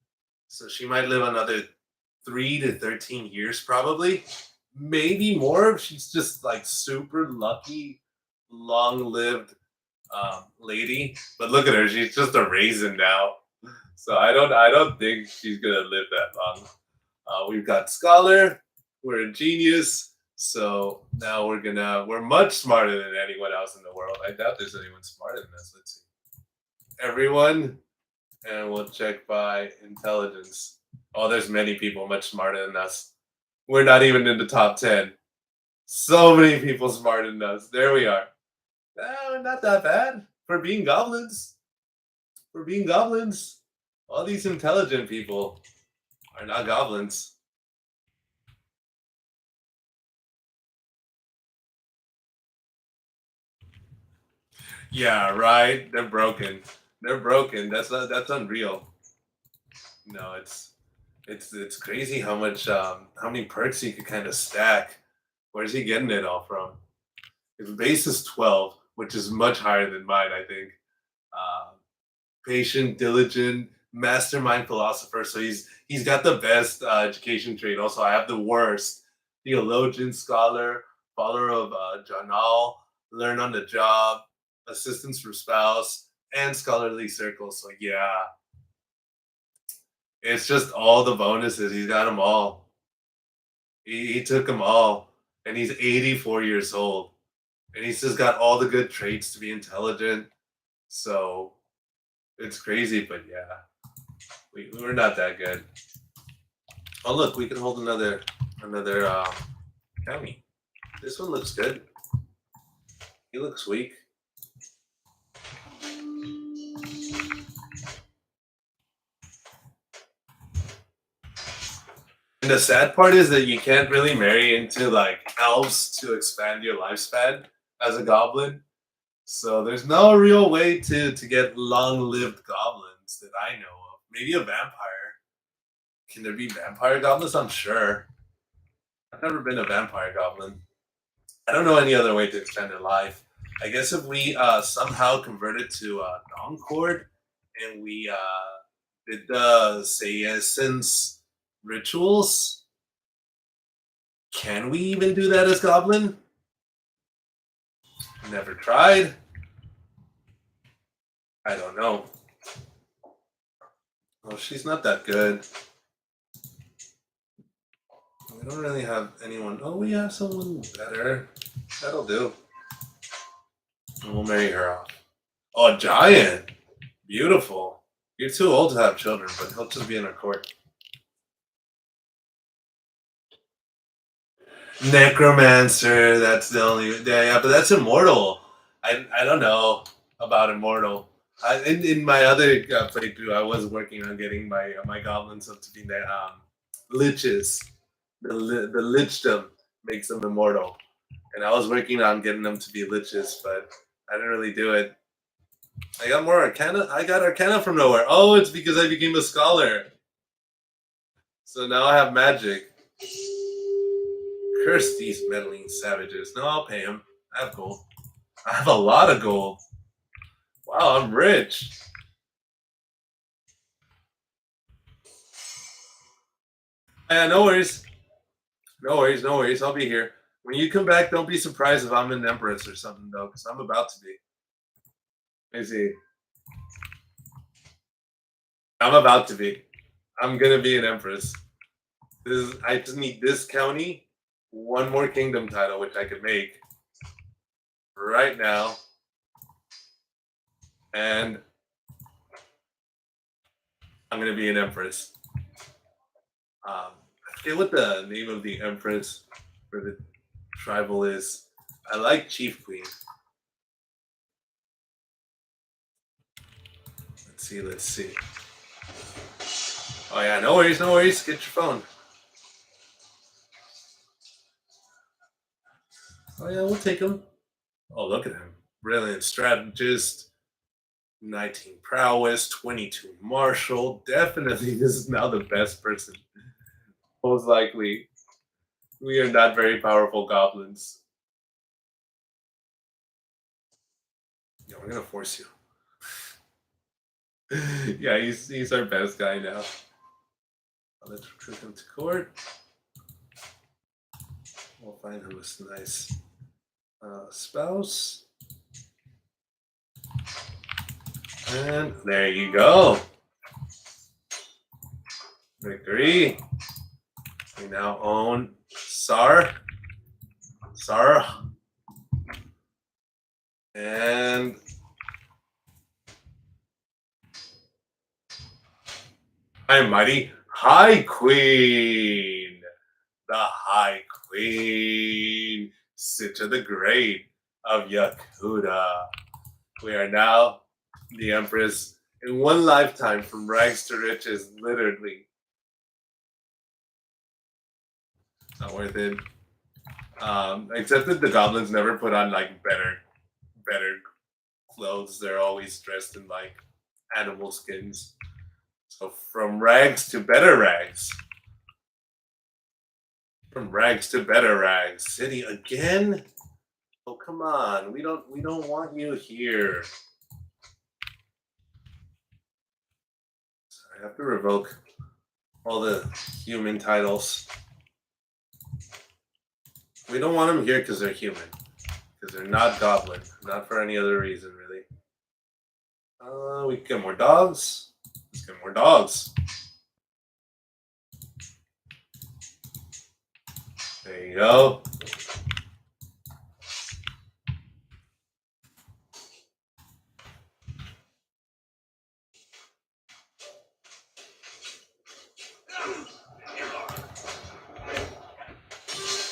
So she might live another 3 to 13 years, probably, maybe more. If she's just like super lucky, long-lived lady. But look at her; she's just a raisin now. So I don't think she's gonna live that long. We've got scholar. We're a genius. So now we're much smarter than anyone else in the world. I doubt there's anyone smarter than us. Let's see. Everyone, and we'll check by intelligence. Oh, there's many people much smarter than us. We're not even in the top 10. So many people smarter than us. There we are. Not that bad for being goblins. For being goblins. All these intelligent people are not goblins. Yeah, right. They're broken. They're broken. That's unreal. No, it's crazy how much how many perks he could kind of stack. Where's he getting it all from? His base is 12, which is much higher than mine, I think. Uh, Patient, diligent, mastermind philosopher. So he's got the best education trait. Also, I have the worst. Theologian, scholar, follower of Janal, learn on the job, assistance from spouse, and scholarly circles. So yeah, it's just all the bonuses. He's got them all. He took them all, and he's 84 years old, and he's just got all the good traits to be intelligent. So it's crazy, but yeah, we're not that good. Oh look, we can hold another county. This one looks good. He looks weak. And the sad part is that you can't really marry into like elves to expand your lifespan as a goblin. So there's no real way to get long-lived goblins that I know of. Maybe a vampire. Can there be vampire goblins? I'm sure. I've never been a vampire goblin. I don't know any other way to extend their life. I guess if we somehow converted to non-cord and we did the senescence rituals, can we even do that as goblin? Never tried. I don't know. Well, she's not that good. We don't really have anyone. Oh, we have someone better. That'll do. And we'll marry her off. Oh, a giant. Beautiful. You're too old to have children, but he'll just be in our court. Necromancer. That's the only. Yeah, but that's immortal. I don't know about immortal. In my other playthrough, I was working on getting my goblins up to be liches. The lichdom makes them immortal, and I was working on getting them to be liches, but I didn't really do it. I got more arcana. I got arcana from nowhere. Oh, it's because I became a scholar. So now I have magic. Curse these meddling savages. No, I'll pay him. I have gold. I have a lot of gold. Wow, I'm rich. No worries. No worries, no worries. I'll be here. When you come back, don't be surprised if I'm an empress or something, though, because I'm about to be. I see. I'm about to be. I'm gonna be an empress. I just need this county, one more kingdom title, which I could make right now, and I'm gonna be an empress. I forget what the name of the empress for the tribal is. I like chief queen. Let's see. Let's see. Oh yeah, no worries, no worries. Get your phone. Oh yeah, we'll take him. Oh, look at him. Brilliant strategist. 19 prowess, 22 martial. Definitely, this is now the best person. Most likely, we are not very powerful goblins. Yeah, we're gonna force you. Yeah, he's our best guy now. Let's recruit him to court. We'll find him a nice spouse. And there you go. Victory. We now own Sarah. And I'm mighty High Queen. The High Queen. Sita the Great of Yakuda. We are now the Empress in one lifetime from rags to riches, literally. Not worth it. Except that the goblins never put on like better clothes. They're always dressed in like animal skins. So from rags to better rags. From rags to better rags. City again? Oh come on. We don't want you here. So I have to revoke all the human titles. We don't want them here because they're human. Because they're not goblin. Not for any other reason, really. We can get more dogs. Let's get more dogs. There you go.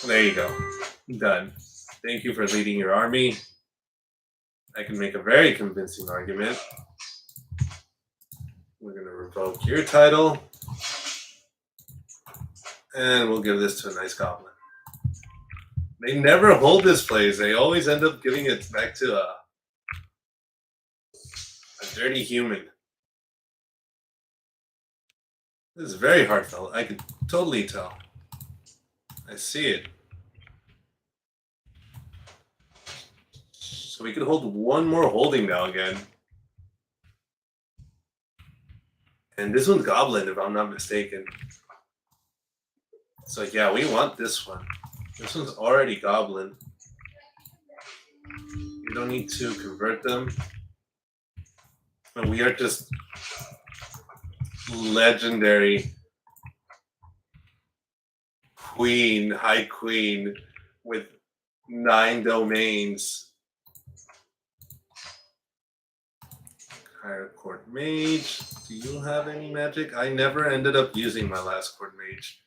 There you go. Done. Thank you for leading your army. I can make a very convincing argument. We're going to revoke your title. And we'll give this to a nice goblin. They never hold this place. They always end up giving it back to a dirty human. This is very heartfelt. I can totally tell. I see it. So we can hold one more holding now again. And this one's goblin, if I'm not mistaken. So yeah, we want this one. This one's already goblin. We don't need to convert them. And we are just legendary queen, high queen with 9 domains. Higher court mage. Do you have any magic? I never ended up using my last court mage.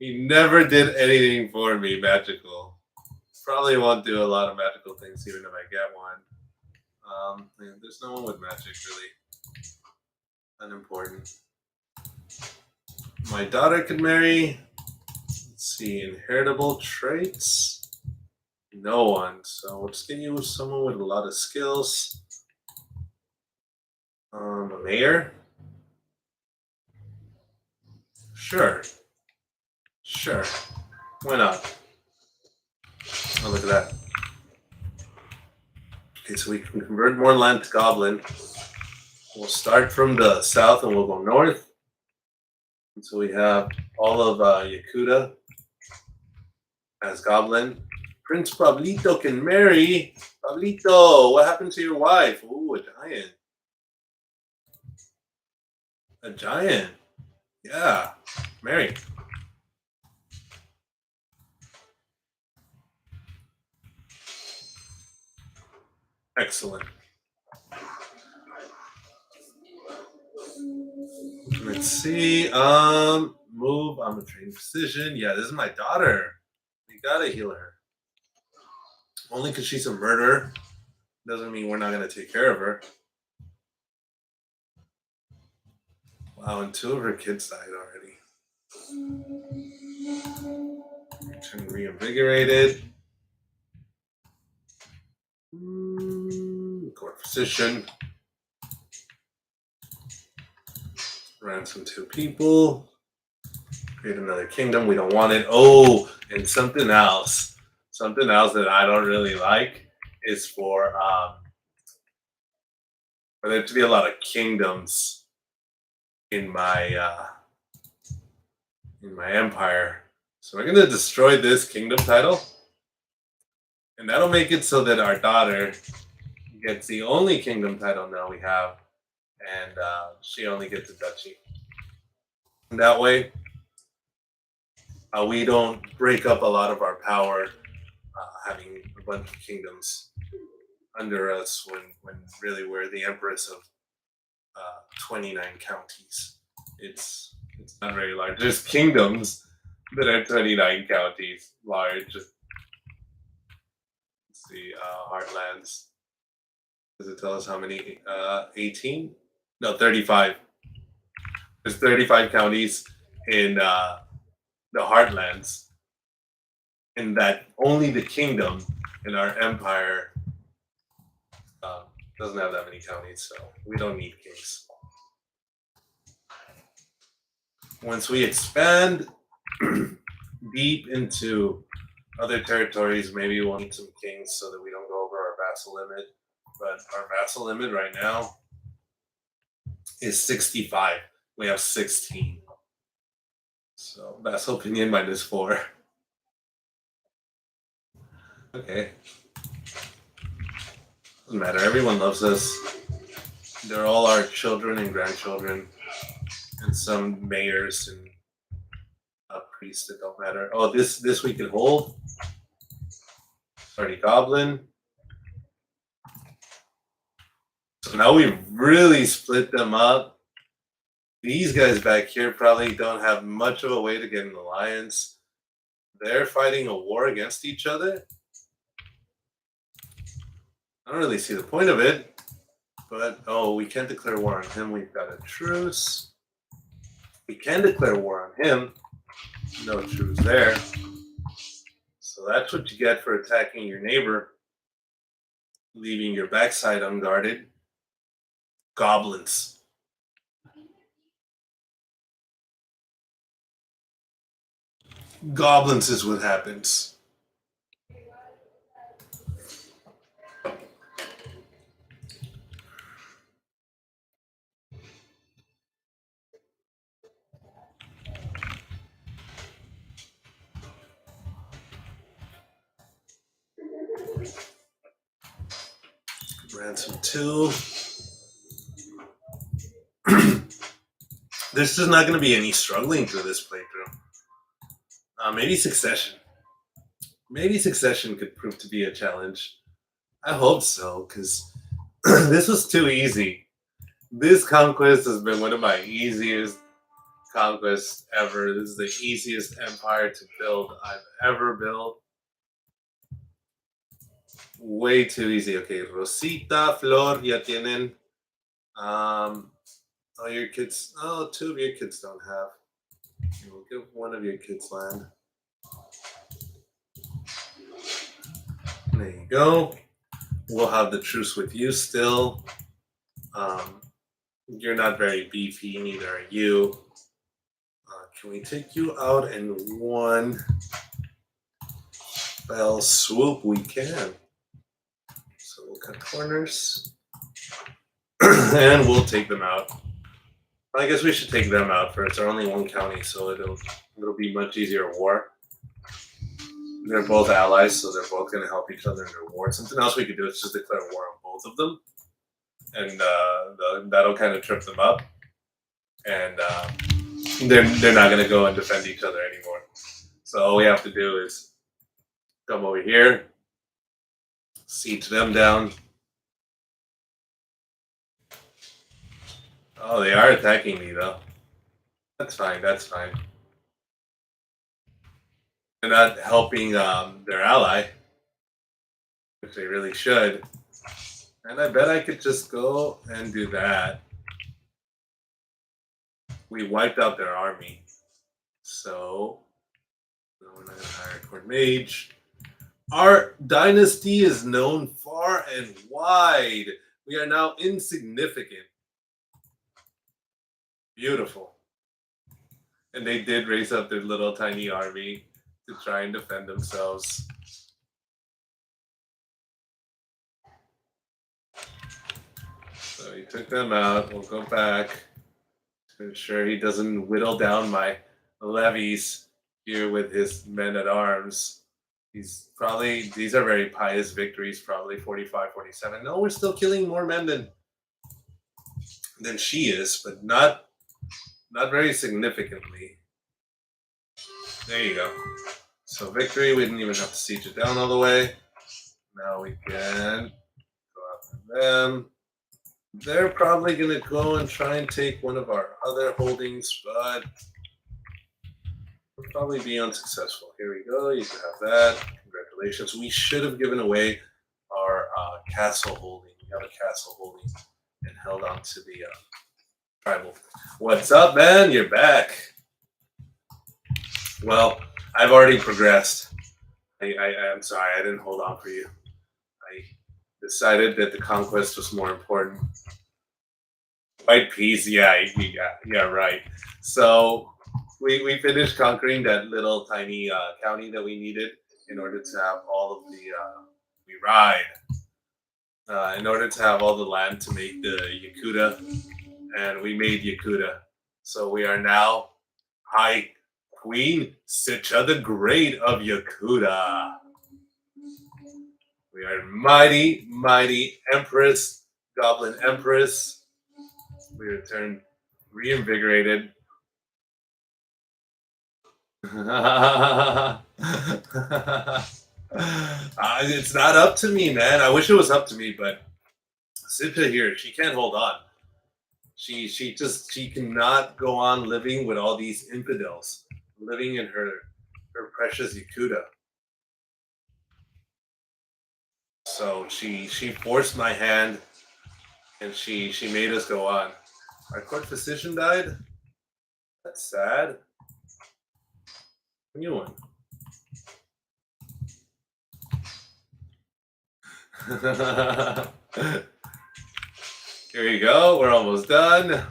He never did anything for me magical. Probably won't do a lot of magical things even if I get one. There's no one with magic really. Unimportant. My daughter could marry. Let's see, inheritable traits. No one. So we'll just get you someone with a lot of skills. A mayor? Sure. Why not? Oh, look at that. Okay, so we can convert more land to goblin. We'll start from the south and we'll go north. And so we have all of Yakuda as goblin. Prince Pablito can marry. Pablito, what happened to your wife? Ooh, a giant. A giant. Yeah. Marry. Excellent. Let's see. Move. I'm a trained physician. Yeah, this is my daughter. We gotta heal her. Only because she's a murderer. Doesn't mean we're not gonna take care of her. Wow, and 2 of her kids died already. Turn reinvigorated. Court physician. Ransom 2 people. Create another kingdom. We don't want it. Oh, and something else. Something else that I don't really like is for there to be a lot of kingdoms in my empire. So we're gonna destroy this kingdom title, and that'll make it so that our daughter gets the only kingdom title now we have, and she only gets a duchy. And that way, we don't break up a lot of our power having a bunch of kingdoms under us when really we're the empress of 29 counties. It's not very large. There's kingdoms that are 29 counties large. Let's see, Heartlands. Does it tell us how many? 18? No, 35. There's 35 counties in the Heartlands. And that only the kingdom in our empire Doesn't have that many counties, so we don't need kings. Once we expand deep into other territories, maybe we'll need some kings so that we don't go over our vassal limit. But our vassal limit right now is 65. We have 16. So vassal opinion -4. Okay. Doesn't matter. Everyone loves us. They're all our children and grandchildren, and some mayors and a priest that don't matter. Oh, this we can hold. Great Goblin. So now we've really split them up. These guys back here probably don't have much of a way to get an alliance. They're fighting a war against each other. I don't really see the point of it, but oh, we can't declare war on him. We've got a truce. We can declare war on him. No truce there. So that's what you get for attacking your neighbor, leaving your backside unguarded. Goblins. Goblins is what happens. Ransom 2. There's just not going to be any struggling through this playthrough. Maybe Succession. Maybe Succession could prove to be a challenge. I hope so, because this was too easy. This conquest has been one of my easiest conquests ever. This is the easiest empire to build I've ever built. Way too easy. Okay, Rosita, Flor, ya tienen. Oh, your kids. Oh, 2 of your kids don't have. We'll give 1 of your kids land. There you go. We'll have the truce with you still. You're not very beefy, neither are you. Can we take you out in 1 fell swoop? We can. So we'll cut corners. And we'll take them out. I guess we should take them out first. They're only 1 county, so it'll be much easier war. They're both allies, so they're both going to help each other in their war. Something else we could do is just declare war on both of them, and that'll kind of trip them up, and they're not going to go and defend each other anymore. So all we have to do is come over here, siege them down. Oh, they are attacking me though. That's fine. That's fine. They're not helping their ally, which they really should. And I bet I could just go and do that. We wiped out their army. So, no, we're not going to hire a court mage. Our dynasty is known far and wide. We are now insignificant. Beautiful. And they did raise up their little tiny army to try and defend themselves. So he took them out. We'll go back to ensure he doesn't whittle down my levies here with his men at arms. These are very pious victories, probably 45, 47. No, we're still killing more men than she is, but not very significantly. There you go. So victory, we didn't even have to siege it down all the way. Now we can go after them. They're probably going to go and try and take one of our other holdings, but we'll probably be unsuccessful. Here we go. You can have that. Congratulations. We should have given away our castle holding. We have a castle holding and held on to the tribal. What's up, man? You're back. Well, I've already progressed. I'm sorry, I didn't hold on for you. decided that the conquest was more important. White peace, yeah, right. So we finished conquering that little tiny county that we needed in order to have all of the we ride in order to have all the land to make the Yakuda, and we made Yakuda. So we are now High Queen Sitcha the Great of Yakuda. We are mighty, mighty Empress, Goblin Empress. We return reinvigorated. It's not up to me, man. I wish it was up to me, but Sitcha here, she can't hold on. She cannot go on living with all these infidels, living in her precious Yakuda. So she forced my hand, and she made us go on. Our court physician died. That's sad. New one. Here we go. We're almost done.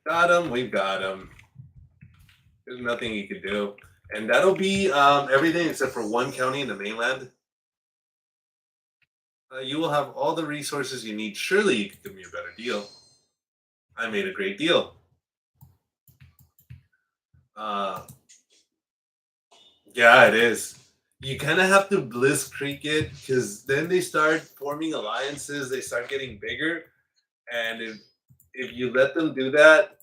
Got him. We got him. There's nothing you can do. And that'll be everything except for one county in the mainland. You will have all the resources you need. Surely you could give me a better deal. I made a great deal. Yeah, it is. You kind of have to blitzkrieg it because then they start forming alliances. They start getting bigger, and if you let them do that,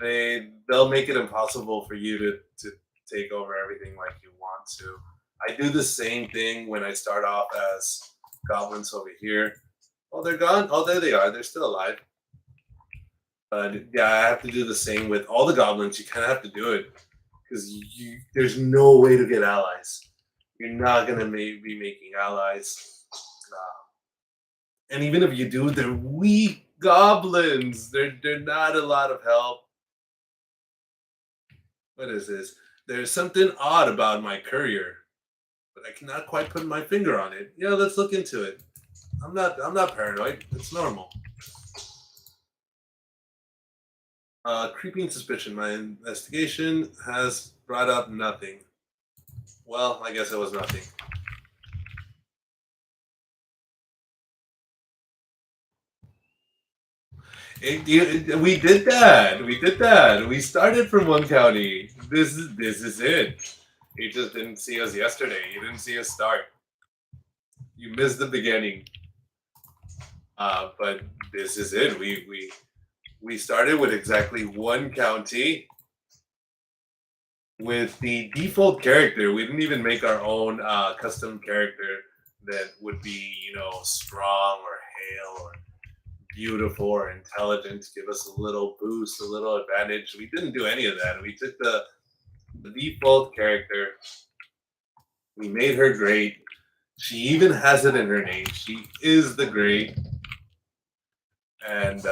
they'll make it impossible for you to take over everything like you want to. I do the same thing when I start off as goblins over here. Oh, they're gone. Oh, there they are. They're still alive. But yeah, I have to do the same with all the goblins. You kind of have to do it because there's no way to get allies. You're not gonna be making allies, and even if you do, they're weak goblins. They're not a lot of help. What is this? There's something odd about my courier, but I cannot quite put my finger on it. Yeah, let's look into it. I'm not paranoid. It's normal. Creeping suspicion. My investigation has brought up nothing. Well, I guess it was nothing. We did that. We did that. We started from one county. This is it. You just didn't see us yesterday. You didn't see us start. You missed the beginning. But this is it. We started with exactly one county with the default character. We didn't even make our own custom character that would be, strong or hale or beautiful or intelligent to give us a little boost, a little advantage. We didn't do any of that. We took the default character. We made her great. She even has it in her name. She is the great. And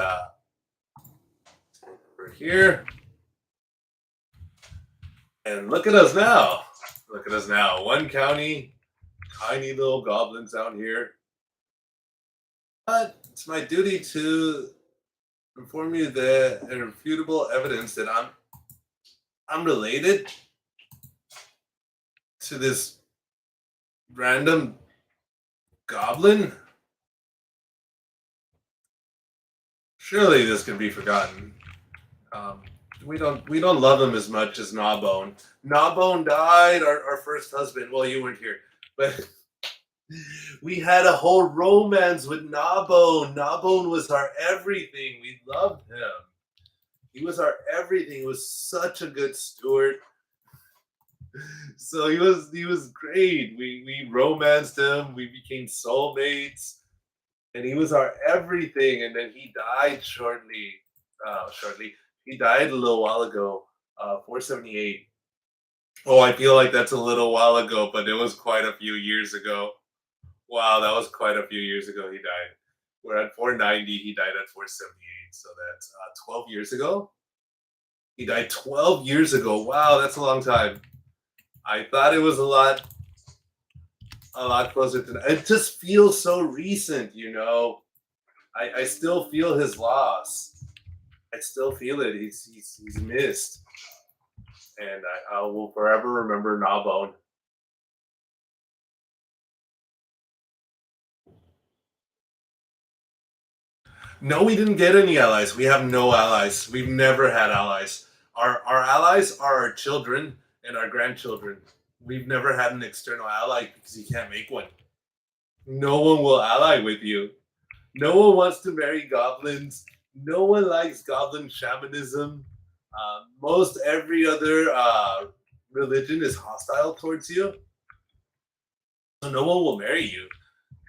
we're here. And look at us now. Look at us now. One county, tiny little goblins out here. But it's my duty to inform you the irrefutable evidence that I'm related to this random goblin. Surely this can be forgotten. We don't love him as much as Gnawbone. Gnawbone died, our first husband. Well, you weren't here, but we had a whole romance with Gnawbone. Gnawbone was our everything. We loved him. He was our everything. He was such a good steward. So he was great. We romanced him. We became soulmates, and he was our everything. And then he died shortly. Shortly, he died a little while ago. 478. Oh, I feel like that's a little while ago, but it was quite a few years ago. Wow, that was quite a few years ago. He died. We're at 490. He died at 478. So that's 12 years ago. He died 12 years ago. Wow, that's a long time. I thought it was a lot closer to that. It just feels so recent, you know. I still feel his loss. I still feel it. He's missed, and I will forever remember Gnawbone. No, we didn't get any allies. We have no allies. We've never had allies. Our allies are our children and our grandchildren. We've never had an external ally because you can't make one. No one will ally with you. No one wants to marry goblins. No one likes goblin shamanism. Most every other religion is hostile towards you, so no one will marry you.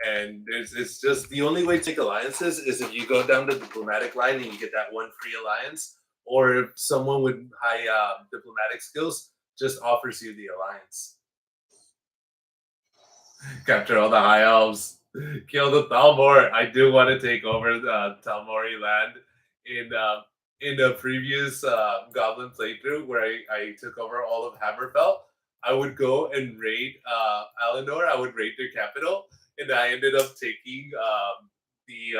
And it's just the only way to take alliances is if you go down the diplomatic line and you get that one free alliance, or if someone with high diplomatic skills just offers you the alliance. Capture all the high elves, kill the Thalmor. I do want to take over the Talmori land in a previous Goblin playthrough where I took over all of Hammerfell. I would go and raid Alinor. I would raid their capital, and I ended up taking the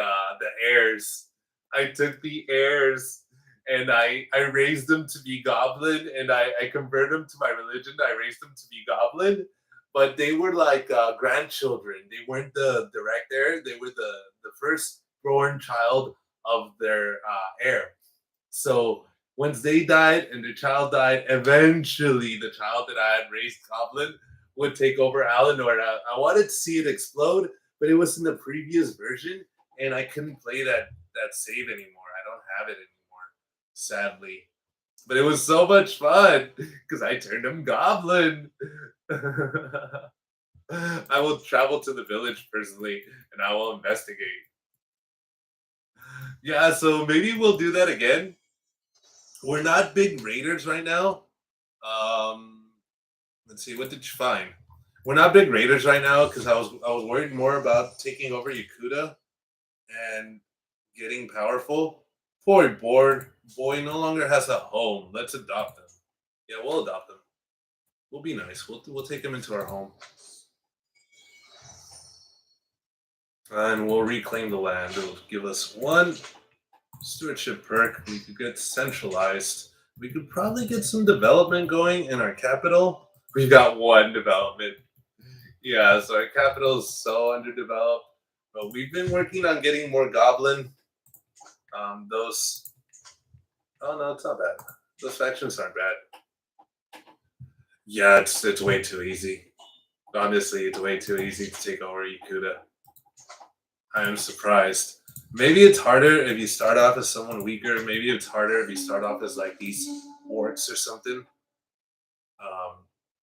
heirs. I took the heirs. And I raised them to be goblin, and I converted them to my religion. I raised them to be goblin, but they were like grandchildren. They weren't the direct heir. They were the first born child of their heir. So once they died and the child died, eventually the child that I had raised goblin would take over Alinor. And I wanted to see it explode, but it was in the previous version, and I couldn't play that save anymore. I don't have it anymore, sadly. But it was so much fun because I turned him goblin. I will travel to the village personally and I will investigate. Yeah, so maybe we'll do that again. We're not big raiders right now. Um, let's see, what did you find? We're not big raiders right now because I was worried more about taking over Yakuda and getting powerful. Poor boy no longer has a home. Let's adopt him. Yeah, we'll adopt him. We'll be nice. We'll take him into our home, and we'll reclaim the land. It'll give us one stewardship perk. We could get centralized. We could probably get some development going in our capital. We've got one development. Yeah, so our capital is so underdeveloped. But we've been working on getting more goblin. Those. Oh no, it's not bad. Those factions aren't bad. Yeah, it's way too easy. Honestly, it's way too easy to take over Yakuda. I am surprised. Maybe it's harder if you start off as someone weaker. Maybe it's harder if you start off as like these orcs or something. Um,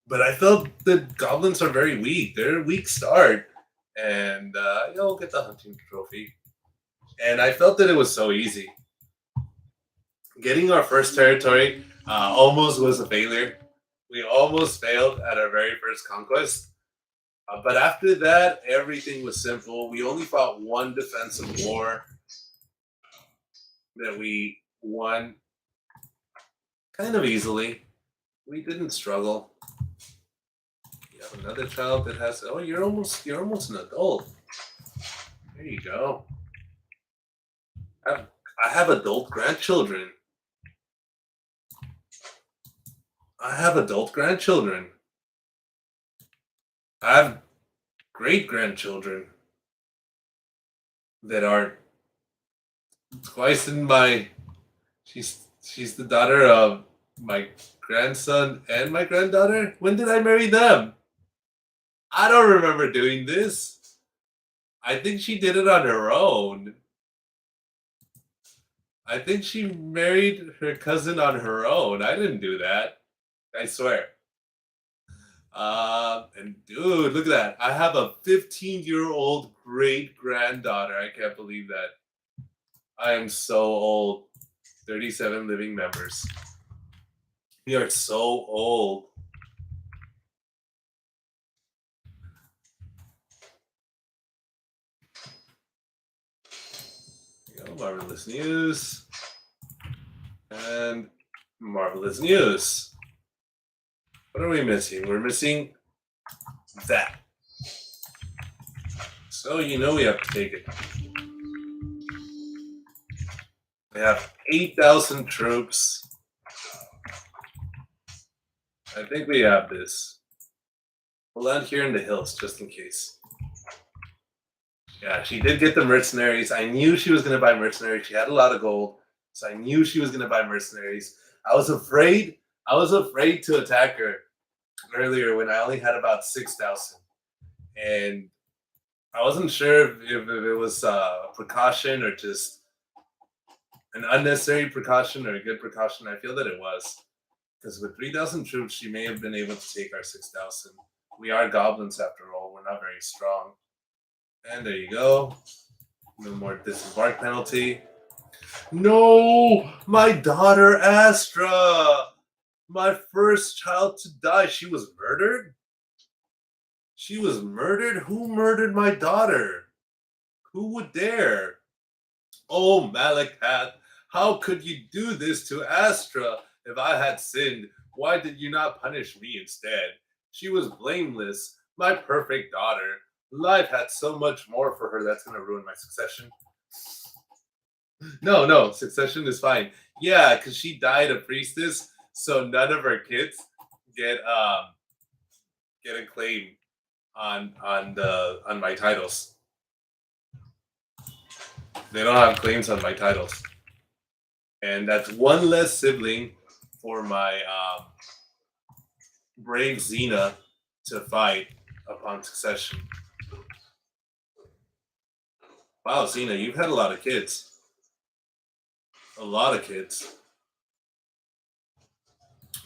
but I felt the goblins are very weak. They're a weak start, and you'll get the hunting trophy. And I felt that it was so easy. Getting our first territory almost was a failure. We almost failed at our very first conquest. But after that, everything was simple. We only fought one defensive war that we won kind of easily. We didn't struggle. You have another child that has. Oh, you're almost an adult. There you go. I have adult grandchildren. I have adult grandchildren. I have great grandchildren that are twice in my. She's the daughter of my grandson and my granddaughter. When did I marry them? I don't remember doing this. I think she did it on her own. I think she married her cousin on her own. I didn't do that. I swear. And dude, look at that. I have a 15-year-old great granddaughter. I can't believe that. I am so old. 37 living members. We are so old. Marvelous news. And marvelous news. What are we missing? We're missing that. So you know we have to take it. We have 8,000 troops. I think we have this. We'll land here in the hills just in case. Yeah, she did get the mercenaries. I knew she was going to buy mercenaries. She had a lot of gold, so I knew she was going to buy mercenaries. I was afraid. I was afraid to attack her earlier when I only had about 6,000, and I wasn't sure if it was a precaution or just an unnecessary precaution or a good precaution. I feel that it was because with 3,000 troops, she may have been able to take our 6,000. We are goblins after all. We're not very strong. And there you go. No more disembark penalty. No, my daughter Astra, my first child to die. She was murdered. She was murdered. Who murdered my daughter? Who would dare? Oh, Malakat, how could you do this to Astra? If I had sinned, why did you not punish me instead? She was blameless, my perfect daughter. Life had so much more for her that's going to ruin my succession. No, succession is fine. Yeah, because she died a priestess, so none of her kids get a claim on my titles. They don't have claims on my titles, and that's one less sibling for my brave Xena to fight upon succession. Wow, Xena, you've had a lot of kids. A lot of kids.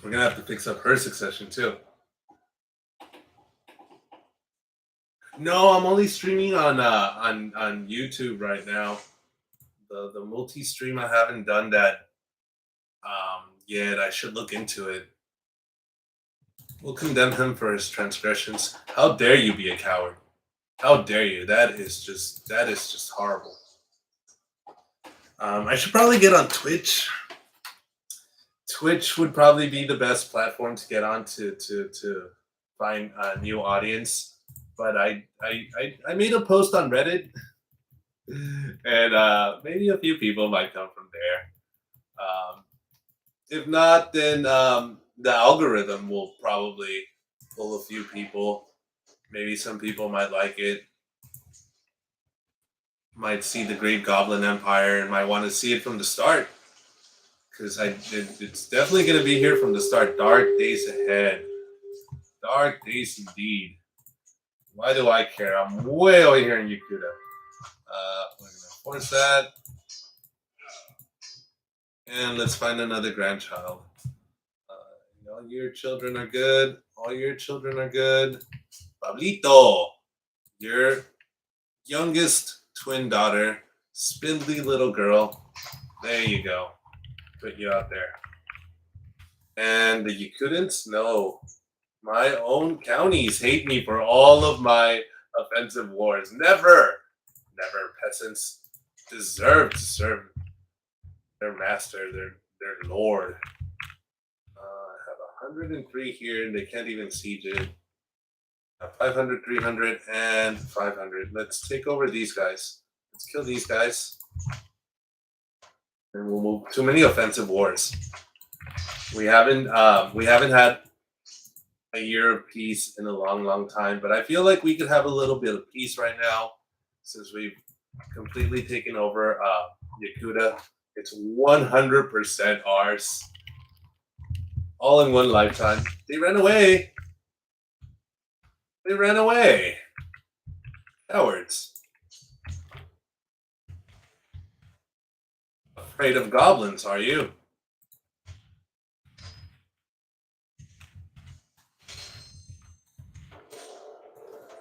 We're gonna have to fix up her succession too. No, I'm only streaming on YouTube right now. The multi stream, I haven't done that yet. I should look into it. We'll condemn him for his transgressions. How dare you be a coward? How dare you? That is just horrible. I should probably get on Twitch. Twitch would probably be the best platform to get on to find a new audience. But I made a post on Reddit, and maybe a few people might come from there. If not, then the algorithm will probably pull a few people. Maybe some people might like it, might see the Great Goblin Empire, and might want to see it from the start. Because it's definitely going to be here from the start. Dark days ahead. Dark days indeed. Why do I care? I'm way over here in Yakuda. We're going to force that. And let's find another grandchild. All your children are good. All your children are good. Pablito, your youngest twin daughter, spindly little girl. There you go. Put you out there. And the Yakudans? No. My own counties hate me for all of my offensive wars. Never. Peasants deserve to serve their master, their lord. I have 103 here, and they can't even siege it. 500, 300, and 500. Let's take over these guys. Let's kill these guys. And we'll move too many offensive wars. We haven't had a year of peace in a long time, but I feel like we could have a little bit of peace right now since we've completely taken over Yakuda. It's 100% ours. All in one lifetime. They ran away. They ran away. Cowards. Afraid of goblins, are you?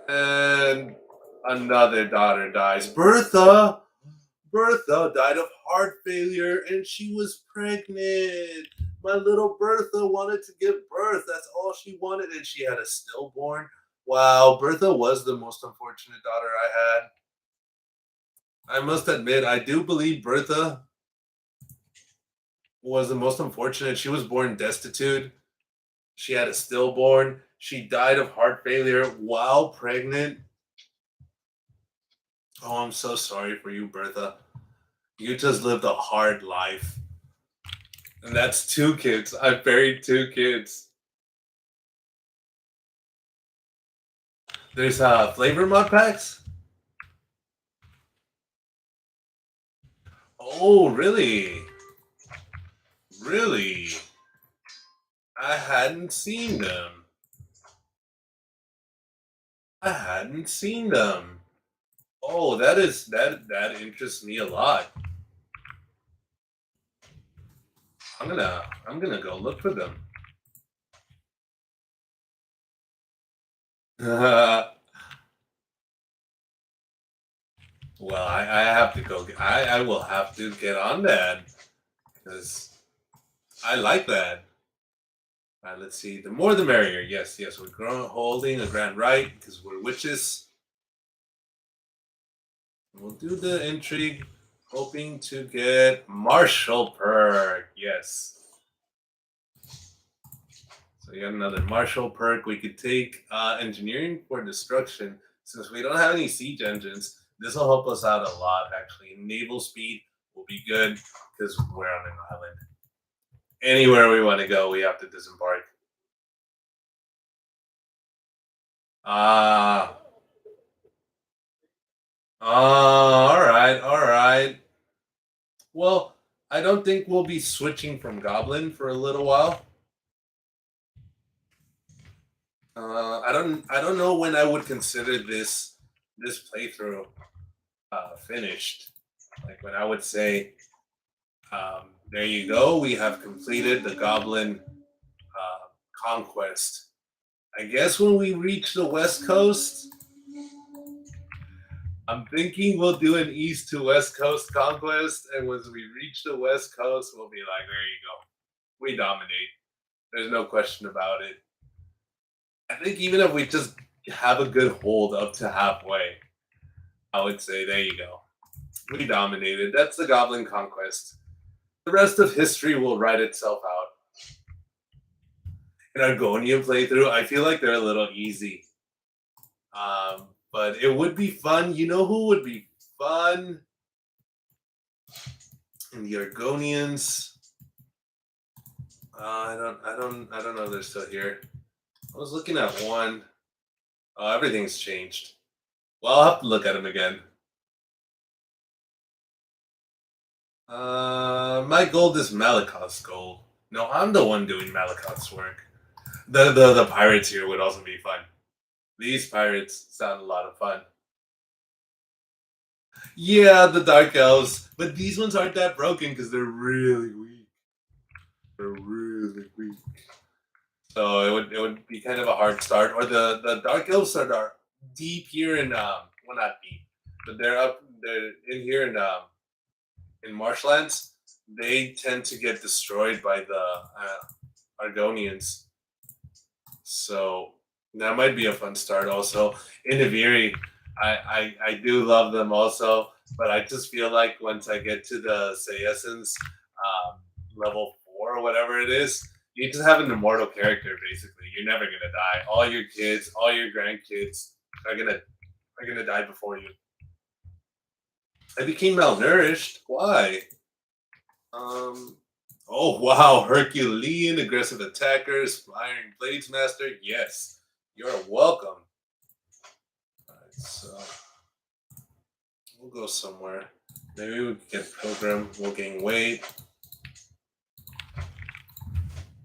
And another daughter dies. Bertha died of heart failure and she was pregnant. My little Bertha wanted to give birth. That's all she wanted, and she had a stillborn. Wow, Bertha was the most unfortunate daughter I had. I must admit, I do believe Bertha was the most unfortunate. She was born destitute. She had a stillborn. She died of heart failure while pregnant. Oh, I'm so sorry for you, Bertha. You just lived a hard life. And that's two kids. I buried two kids. There's flavor mod packs? Oh, really? Really? I hadn't seen them. I hadn't seen them. Oh, that interests me a lot. I'm gonna go look for them. Well, I have to go. I will have to get on that because I like that. All right, let's see. The more the merrier. Yes, yes. Holding a grand right because we're witches. We'll do the intrigue, hoping to get martial perk. Yes. So we got another martial perk. We could take engineering for destruction. Since we don't have any siege engines, this will help us out a lot. Actually, naval speed will be good because we're on an island. Anywhere we want to go, we have to disembark. Ah. All right, all right. Well, I don't think we'll be switching from Goblin for a little while. I don't know when I would consider this playthrough finished. Like when I would say, there you go, we have completed the Goblin Conquest. I guess when we reach the West Coast, I'm thinking we'll do an East to West Coast conquest, and once we reach the West Coast, we'll be like, there you go, we dominate. There's no question about it. I think even if we just have a good hold up to halfway, I would say, there you go, we dominated. That's the Goblin Conquest. The rest of history will write itself out. In Argonian playthrough, I feel like they're a little easy. But it would be fun. You know who would be fun? And the Argonians. I don't know if they're still here. I was looking at one. Oh, everything's changed. Well, I'll have to look at them again. My gold is Malakot's gold. No, I'm the one doing Malakot's work. The pirates here would also be fun. These pirates sound a lot of fun. Yeah, the dark elves, but these ones aren't that broken because they're really weak. They're really weak. So it would be kind of a hard start. Or the dark elves are deep here in well, not deep, but they're in here in marshlands. They tend to get destroyed by the Argonians. So that might be a fun start. Also, Inaviri, I do love them also, but I just feel like once I get to the Sayessence level 4 or whatever it is, you just have an immortal character. Basically, you're never gonna die. All your kids, all your grandkids are gonna die before you. I became malnourished. Why? Um. Oh wow, Herculean, aggressive attackers, firing blades master. Yes, you're welcome. Alright, so we'll go somewhere. Maybe we can get Pilgrim. We'll gain weight.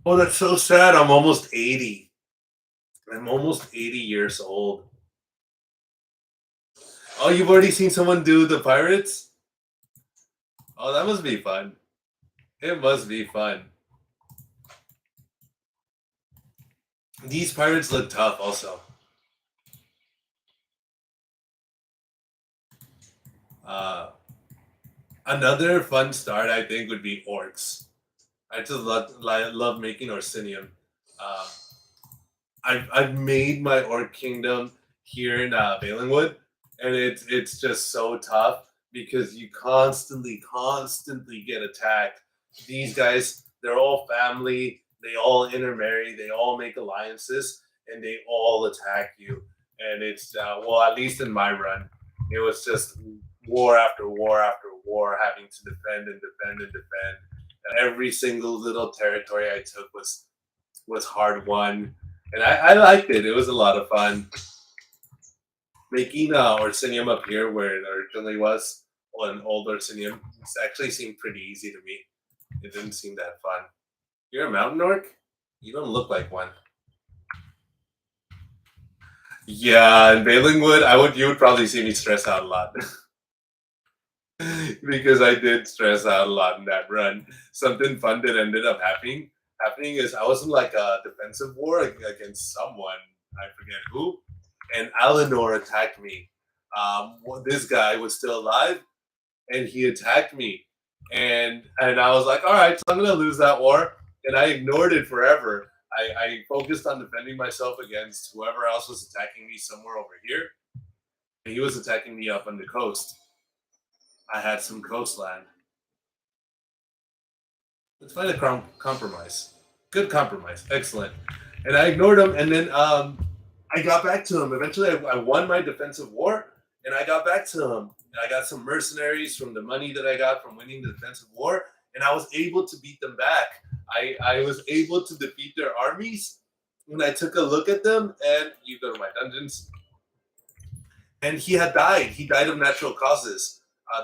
Oh, that's so sad. I'm almost 80. I'm almost 80 years old. Oh, you've already seen someone do the pirates? Oh, that must be fun. It must be fun. These pirates look tough also. Uh, Another fun start, I think, would be orcs. I just love making Orsinium. Um, I've made my orc kingdom here in Valenwood, and it's just so tough because you constantly get attacked. These guys, they're all family. They all intermarry, they all make alliances, and they all attack you. And it's well, at least in my run, it was just war after war after war, having to defend and defend and defend. And every single little territory I took was hard won, and I liked it. It was a lot of fun. Making Orsinium up here where it originally was, well, an old Orsinium, it actually seemed pretty easy to me. It didn't seem that fun. You're a mountain orc? You don't look like one. Yeah, in Bailingwood, you would probably see me stress out a lot. Because I did stress out a lot in that run. Something fun that ended up happening is I was in like a defensive war against someone. I forget who, and Eleanor attacked me. This guy was still alive, and he attacked me, and I was like, all right, so I'm gonna lose that war, and I ignored it forever. I focused on defending myself against whoever else was attacking me somewhere over here. He was attacking me up on the coast. I had some coastland. Let's find a compromise. Good compromise. Excellent. And I ignored him, and then I got back to him. Eventually, I won my defensive war, and I got back to him. I got some mercenaries from the money that I got from winning the defensive war, and I was able to beat them back. I was able to defeat their armies, and I took a look at them, and you go to my dungeons, and he had died. He died of natural causes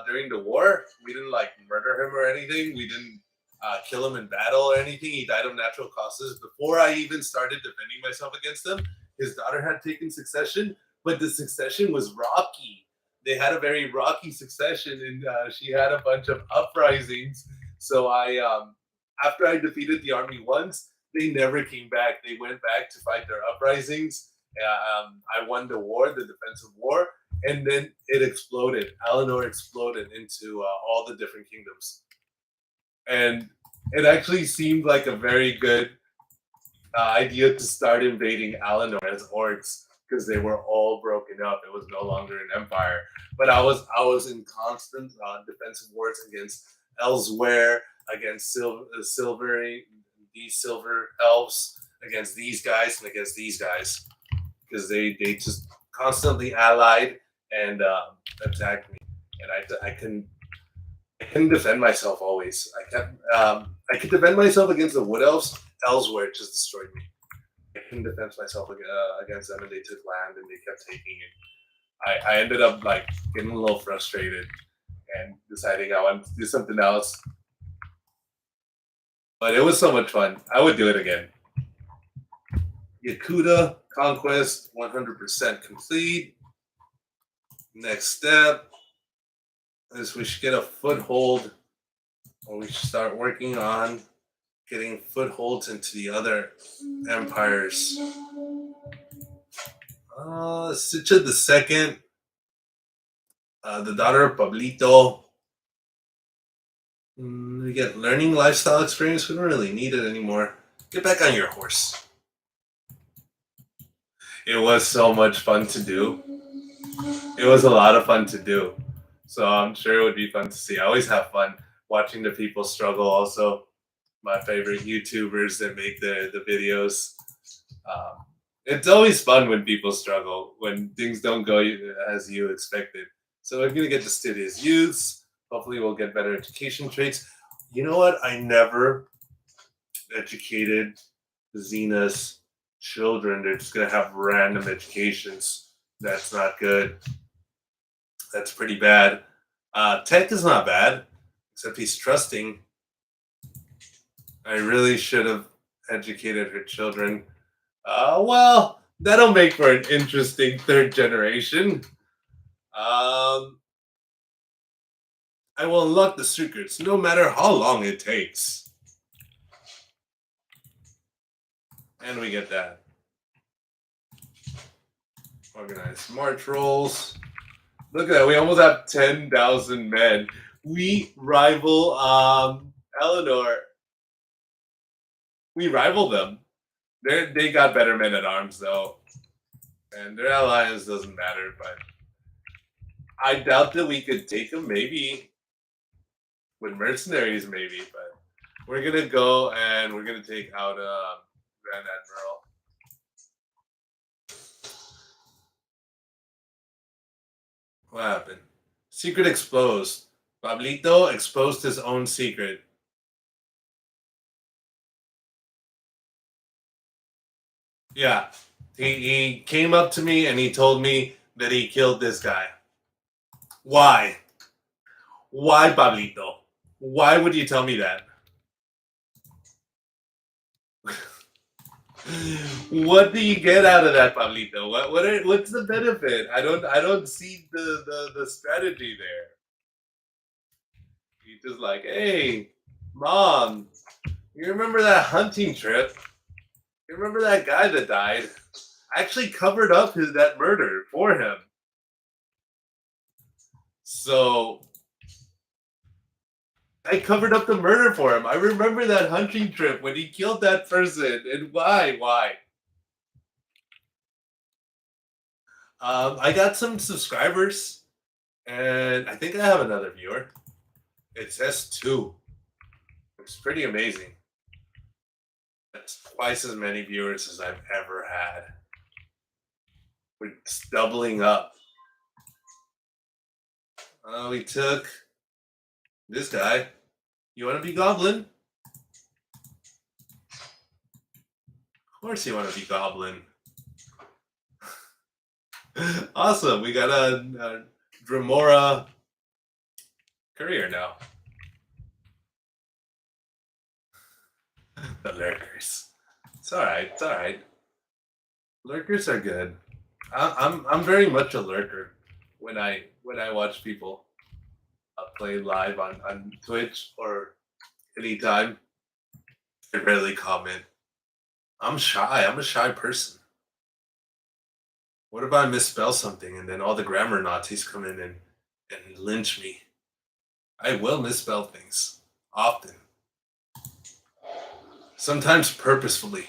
during the war. We didn't like murder him or anything. We didn't kill him in battle or anything. He died of natural causes. Before I even started defending myself against him, his daughter had taken succession, but the succession was rocky. They had a very rocky succession, and she had a bunch of uprisings. So after I defeated the army once, they never came back. They went back to fight their uprisings. I won the war, the defensive war, and then it exploded. Eleanor exploded into all the different kingdoms, and it actually seemed like a very good idea to start invading Eleanor as orcs because they were all broken up. It was no longer an empire. But I was in constant defensive wars against elsewhere, against these silver elves, against these guys, and against these guys because they just constantly allied and attacked me, and I couldn't defend myself always. I could defend myself against the wood elves. Elsewhere just destroyed me. I couldn't defend myself against them, and they took land and they kept taking it. I ended up like getting a little frustrated and deciding I wanted to do something else. But it was so much fun. I would do it again. Yakuda Conquest 100% complete. Next step is we should get a foothold, or we should start working on getting footholds into the other empires. Sicha the Second, the daughter of Pablito. We get learning lifestyle experience. We don't really need it anymore. Get back on your horse. It was so much fun to do. It was a lot of fun to do. So I'm sure it would be fun to see. I always have fun watching the people struggle. Also, my favorite YouTubers that make the videos. It's always fun when people struggle, when things don't go as you expected. So we're going to get the studious youths. Hopefully we'll get better education traits. You know what? I never educated Xena's children. They're just going to have random educations. That's not good. That's pretty bad. Tech is not bad, except he's trusting. I really should have educated her children. Well, that'll make for an interesting third generation. I will unlock the secrets, no matter how long it takes. And we get that. Organize march rolls. Look at that. We almost have 10,000 men. We rival Eleanor. We rival them. They got better men at arms, though. And their alliance doesn't matter, but I doubt that we could take them, maybe. With mercenaries, maybe, but We're gonna go and we're gonna take out Grand Admiral. What happened? Secret exposed. Pablito exposed his own secret. Yeah. He came up to me and he told me that he killed this guy. Why? Why, Pablito? Why would you tell me that? What do you get out of that, Pablito? What's the benefit? I don't see the strategy there. He's just like, hey, mom, you remember that hunting trip? You remember that guy that died? I actually covered up that murder for him. So I covered up the murder for him. I remember that hunting trip when he killed that person. And why? Why? I got some subscribers, and I think I have another viewer. It says 2. It's pretty amazing. That's twice as many viewers as I've ever had. It's doubling up. We took this guy. You want to be Goblin? Of course you want to be Goblin. Awesome. We got a Dremora courier now. The lurkers. It's all right. It's all right. Lurkers are good. I'm very much a lurker when I watch people play live on Twitch or anytime. I rarely comment. I'm shy. I'm a shy person. What if I misspell something and then all the grammar Nazis come in and lynch me? I will misspell things often. Sometimes purposefully.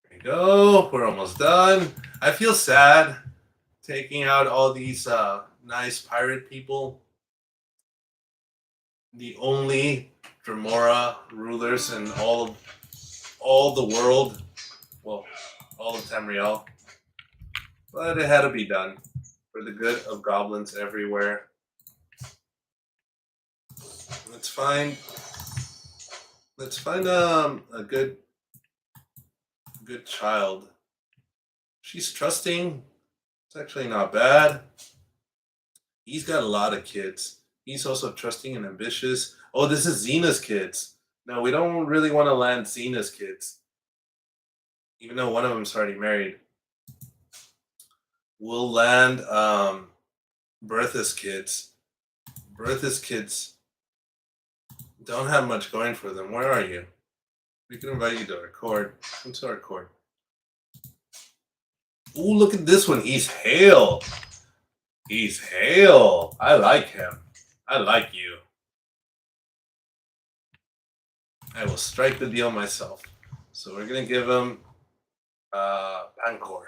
There we go. We're almost done. I feel sad taking out all these nice pirate people. The only Dremora rulers in all the world. Well, all of Tamriel. But it had to be done for the good of goblins everywhere. Let's find a good child. She's trusting. It's actually not bad. He's got a lot of kids. He's also trusting and ambitious. Oh, this is Xena's kids. No, we don't really want to land Xena's kids. Even though one of them's already married. We'll land Bertha's kids. Bertha's kids don't have much going for them. Where are you? We can invite you to record. Come to record. Ooh, look at this one. He's Hale. He's Hale. I like him. I like you. I will strike the deal myself. So we're going to give him Pancor.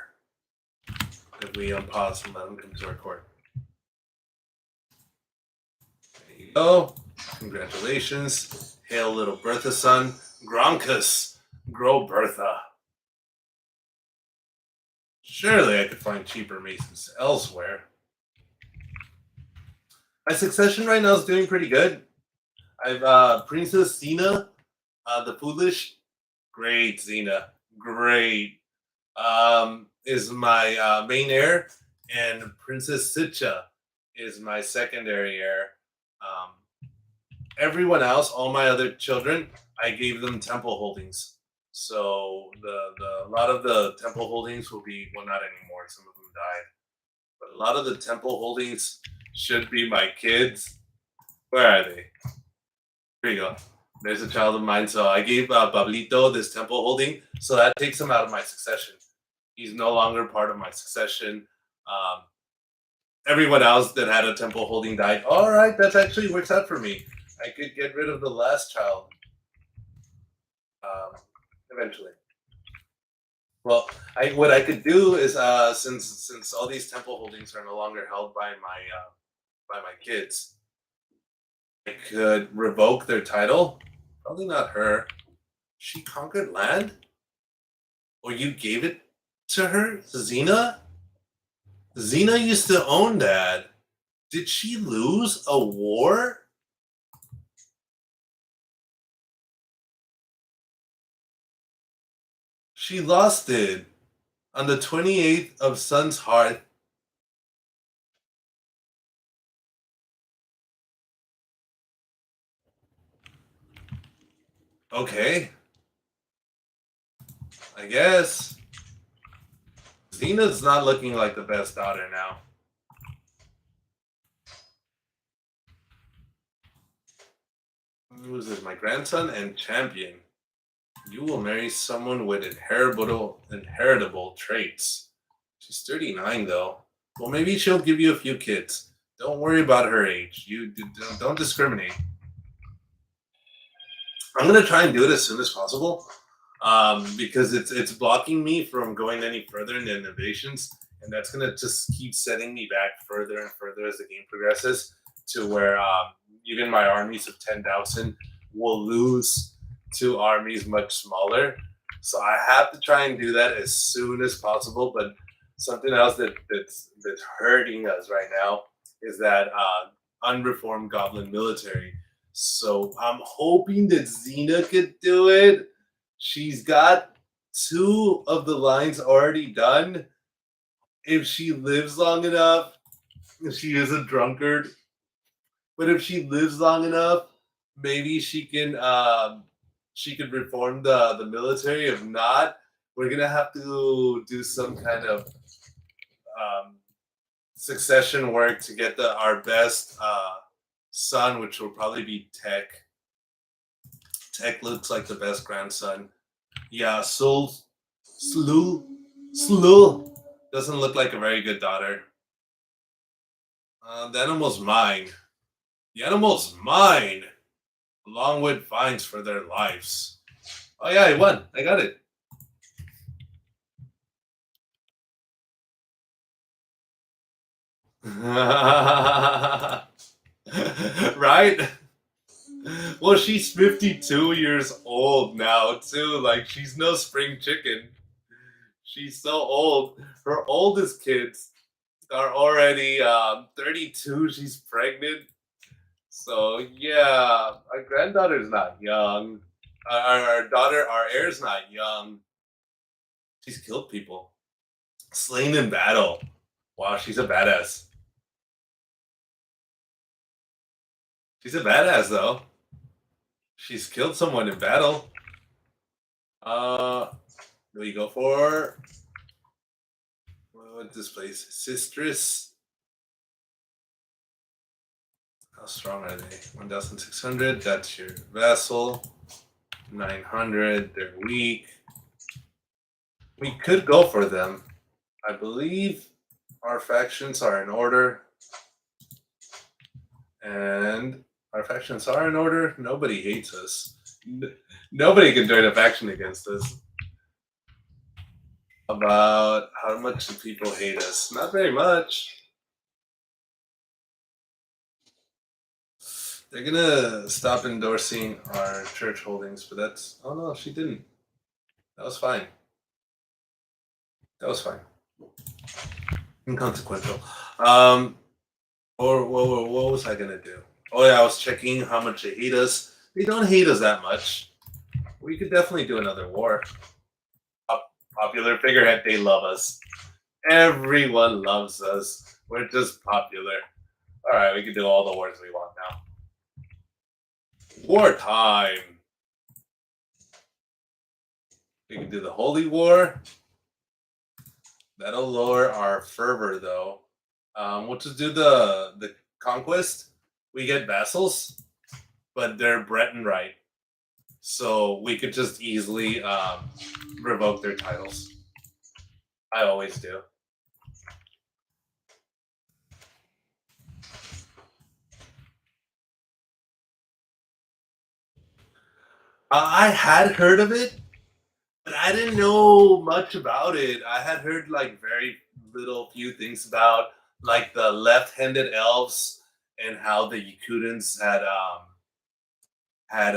If we unpause and let him come to record. There you go. Congratulations. Hail little Bertha's son. Gronkus. Grow Bertha. Surely I could find cheaper masons elsewhere. My succession right now is doing pretty good. I've Princess Xena, the Foolish. Great, Xena. Great. Is my main heir, and Princess Sitcha is my secondary heir. Everyone else, all my other children, I gave them temple holdings. So a lot of the temple holdings will be, well, not anymore. Some of them died, but a lot of the temple holdings should be my kids. Where are they? Here you go. There's a child of mine. So I gave Pablito this temple holding, so that takes him out of my succession. He's no longer part of my succession. Everyone else that had a temple holding died. All right, that actually works out for me. I could get rid of the last child eventually. Well, what I could do is since all these temple holdings are no longer held by by my kids. I could revoke their title. Probably not her. She conquered land? Or you gave it to her? Xena? Xena used to own that. Did she lose a war? She lost it on the 28th of Sun's Hearth. Okay, I guess. Xena's not looking like the best daughter now. Who is this? My grandson and champion. You will marry someone with inheritable traits. She's 39 though. Well, maybe she'll give you a few kids. Don't worry about her age. Don't discriminate. I'm gonna try and do it as soon as possible, because it's blocking me from going any further in the innovations, and that's gonna just keep setting me back further and further as the game progresses to where even my armies of 10,000 will lose to armies much smaller. So I have to try and do that as soon as possible. But something else that's hurting us right now is that unreformed goblin military. So I'm hoping that Xena could do it. She's got two of the lines already done. If she lives long enough, she is a drunkard. But if she lives long enough, maybe she could reform the military. If not, we're gonna have to do some kind of um, succession work to get our best son, which will probably be Tech. Tech looks like the best grandson. Yeah, Slul doesn't look like a very good daughter. The animal's mine. The animal's mine, along with fines for their lives. Oh yeah, I won. I got it. Right? Well, she's 52 years old now, too. Like, she's no spring chicken. She's so old. Her oldest kids are already 32. She's pregnant. So, yeah, our granddaughter's not young. Our daughter, our heir's not young. She's killed people, slain in battle. Wow, she's a badass. She's a badass, though. She's killed someone in battle. Do we go for what's this place? Sistress. How strong are they? 1,600. That's your vassal. 900. They're weak. We could go for them. I believe our factions are in order. And our factions are in order. Nobody hates us. Nobody can join a faction against us. About how much do people hate us? Not very much. They're gonna stop endorsing our church holdings, but that's oh no, she didn't. That was fine. That was fine. Inconsequential. Or what was I gonna do? Oh yeah, I was checking how much they hate us. They don't hate us that much. We could definitely do another war. Popular figurehead, they love us. Everyone loves us. We're just popular. All right, we can do all the wars we want now. Wartime. We can do the Holy War. That'll lower our fervor, though. We'll just do the conquest. We get vassals, but they're Breton right, so we could just easily revoke their titles. I always do. I had heard of it, but I didn't know much about it. I had heard like very little few things about like the left-handed elves and how the Yakudans had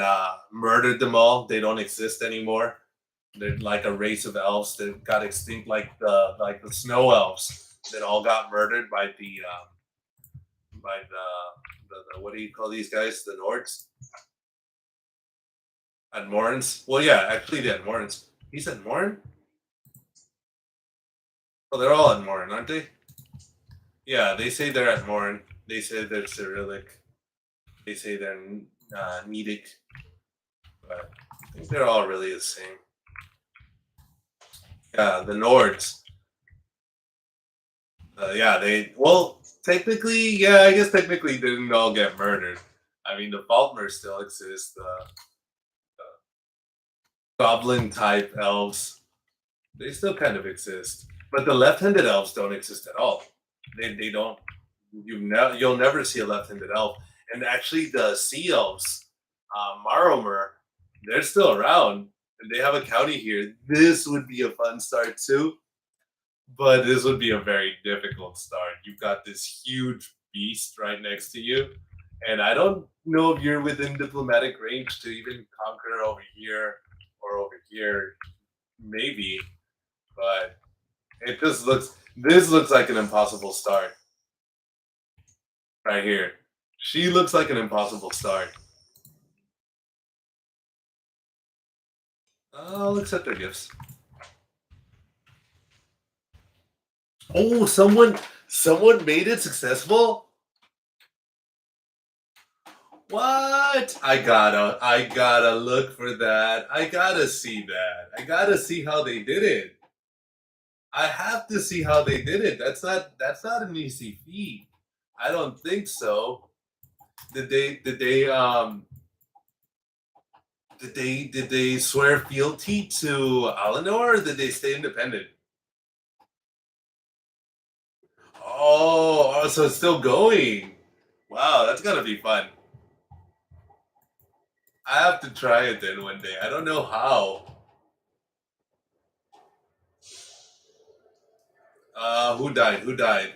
murdered them all. They don't exist anymore. They're like a race of elves that got extinct, like the snow elves that all got murdered by the what do you call these guys? The Nords, Admorans. Well, yeah, actually the Admorans. He's Admoran. Well, they're all Admoran, aren't they? Yeah, they say they're Admoran. They say they're Cyrillic. They say they're Nedic, but I think they're all really the same. Yeah, the Nords. Yeah, they well technically, yeah, I guess technically they didn't all get murdered. I mean, the Faulkners still exist. Goblin type elves, they still kind of exist, but the left-handed elves don't exist at all. They don't. You'll never see a left-handed elf, and actually the sea elves, Maromer, they're still around, and they have a county here. This would be a fun start too, but this would be a very difficult start. You've got this huge beast right next to you, and I don't know if you're within diplomatic range to even conquer over here or over here. Maybe, but it just looks. This looks like an impossible start right here. She looks like an impossible start. I'll accept their gifts. Oh, someone made it successful. What? I gotta look for that. I gotta see that. I gotta see how they did it. I have to see how they did it. That's not an easy feat. I don't think so. Did they swear fealty to Eleanor or did they stay independent? Oh, so it's still going. Wow, that's gonna be fun. I have to try it then one day. I don't know how. Who died? Who died?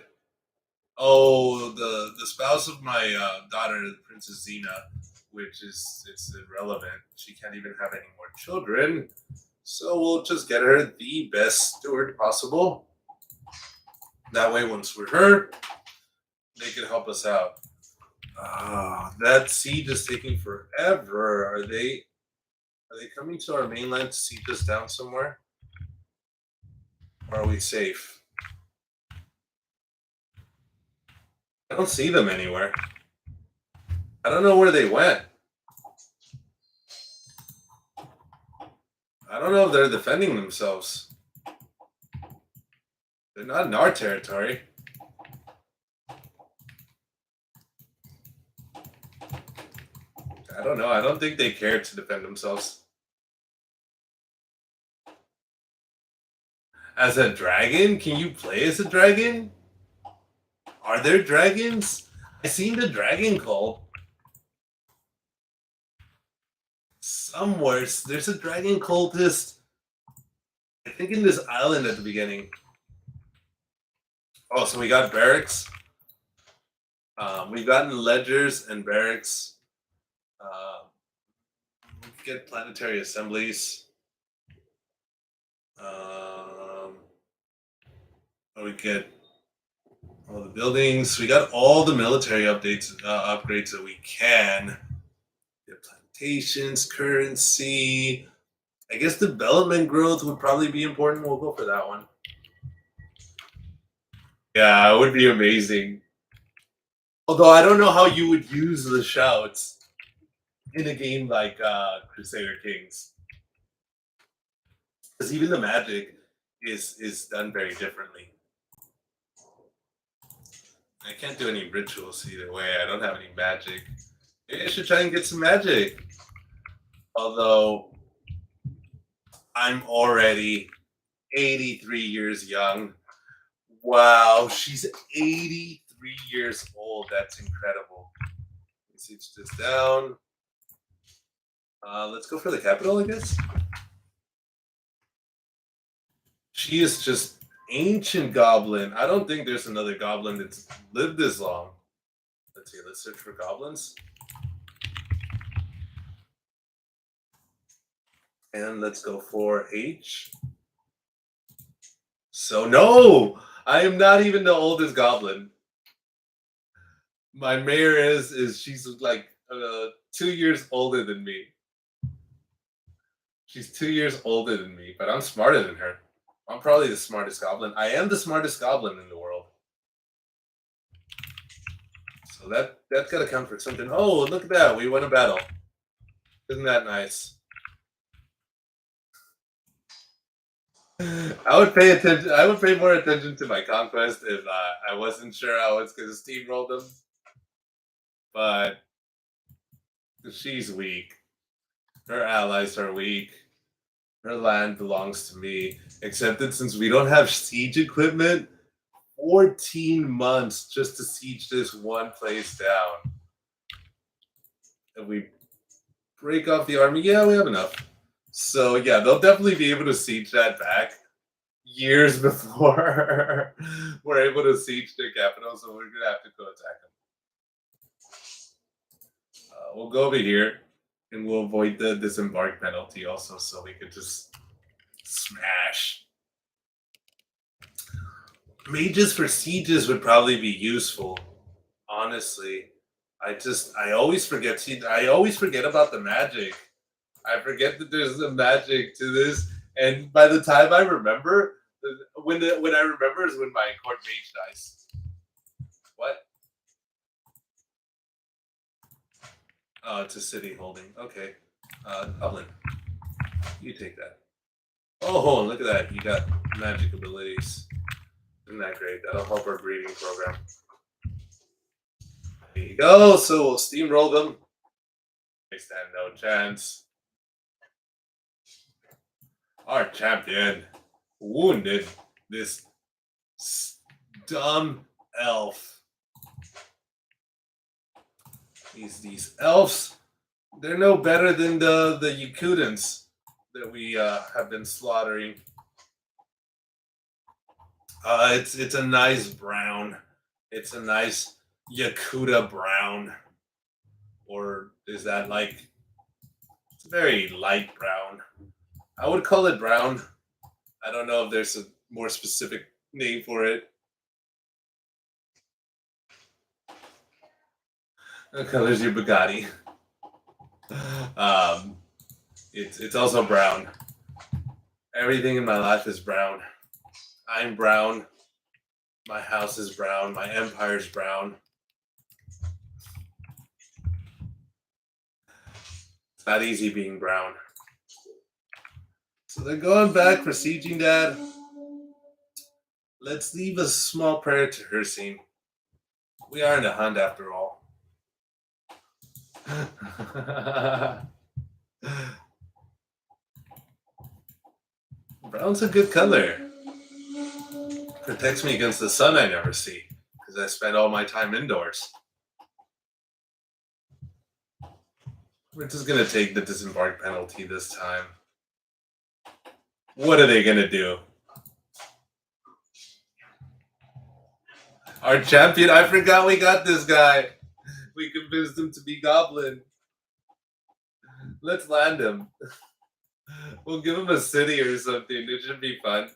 Oh, the spouse of my daughter, Princess Xena, which is it's irrelevant. She can't even have any more children. So we'll just get her the best steward possible. That way, once we're her, they can help us out. Ah, that siege is taking forever. Are they coming to our mainland to siege us down somewhere? Or are we safe? I don't see them anywhere. I don't know where they went. I don't know if they're defending themselves. They're not in our territory. I don't know. I don't think they care to defend themselves. As a dragon? Can you play as a dragon? Are there dragons? I seen the dragon cult. Somewhere there's a dragon cultist. I think in this island at the beginning. Oh, so we got barracks. We've gotten ledgers and barracks. We get planetary assemblies. We get all the buildings. We got all the military upgrades that we can. We get plantations, currency. I guess development growth would probably be important. We'll go for that one. Yeah, it would be amazing. Although I don't know how you would use the shouts in a game like Crusader Kings, because even the magic is done very differently. I can't do any rituals either way. I don't have any magic. Maybe I should try and get some magic. Although I'm already 83 years young. Wow, she's 83 years old. That's incredible. Let's siege this down. Let's go for the capital, I guess. She is just ancient goblin. I don't think there's another goblin that's lived this long. Let's see. Let's search for goblins. And let's go for H. So no, I am not even the oldest goblin. My mayor is she's like 2 years older than me. She's 2 years older than me, but I'm smarter than her. I'm probably the smartest goblin. I am the smartest goblin in the world. So that's gotta count for something. Oh, look at that. We won a battle. Isn't that nice? I would pay attention. I would pay more attention to my conquest if I wasn't sure I was going to steamroll them. But she's weak. Her allies are weak. Her land belongs to me. Except that since we don't have siege equipment, 14 months just to siege this one place down. If we break off the army, yeah, we have enough. So yeah, they'll definitely be able to siege that back years before we're able to siege their capital. So we're gonna have to go attack them. We'll go over here and we'll avoid the disembark penalty also, so we could just smash. Mages for sieges would probably be useful, honestly. I always forget. See, I always forget about the magic. I forget that there's a magic to this, and by the time I remember, when I remember is when my court mage dies. What? Oh, it's a city holding. Okay, Goblin, you take that. Oh, look at that! You got magic abilities. Isn't that great? That'll help our breeding program. There you go. So we'll steamroll them. They stand no chance. Our champion wounded this dumb elf. These elves, they're no better than the Yakudans that we have been slaughtering. It's a nice brown. It's a nice Yakuda brown. Or is that like, it's a very light brown. I would call it brown. I don't know if there's a more specific name for it. What color is your Bugatti? It's also brown. Everything in my life is brown. I'm brown. My house is brown. My empire's brown. It's not easy being brown. So they're going back for sieging Dad. Let's leave a small prayer to Hirsine. We are in a hunt after all. Brown's a good color. Protects me against the sun I never see, because I spend all my time indoors. We're just going to take the disembark penalty this time. What are they going to do? Our champion, I forgot we got this guy. We convinced him to be goblin. Let's land him. We'll give him a city or something. It should be fun.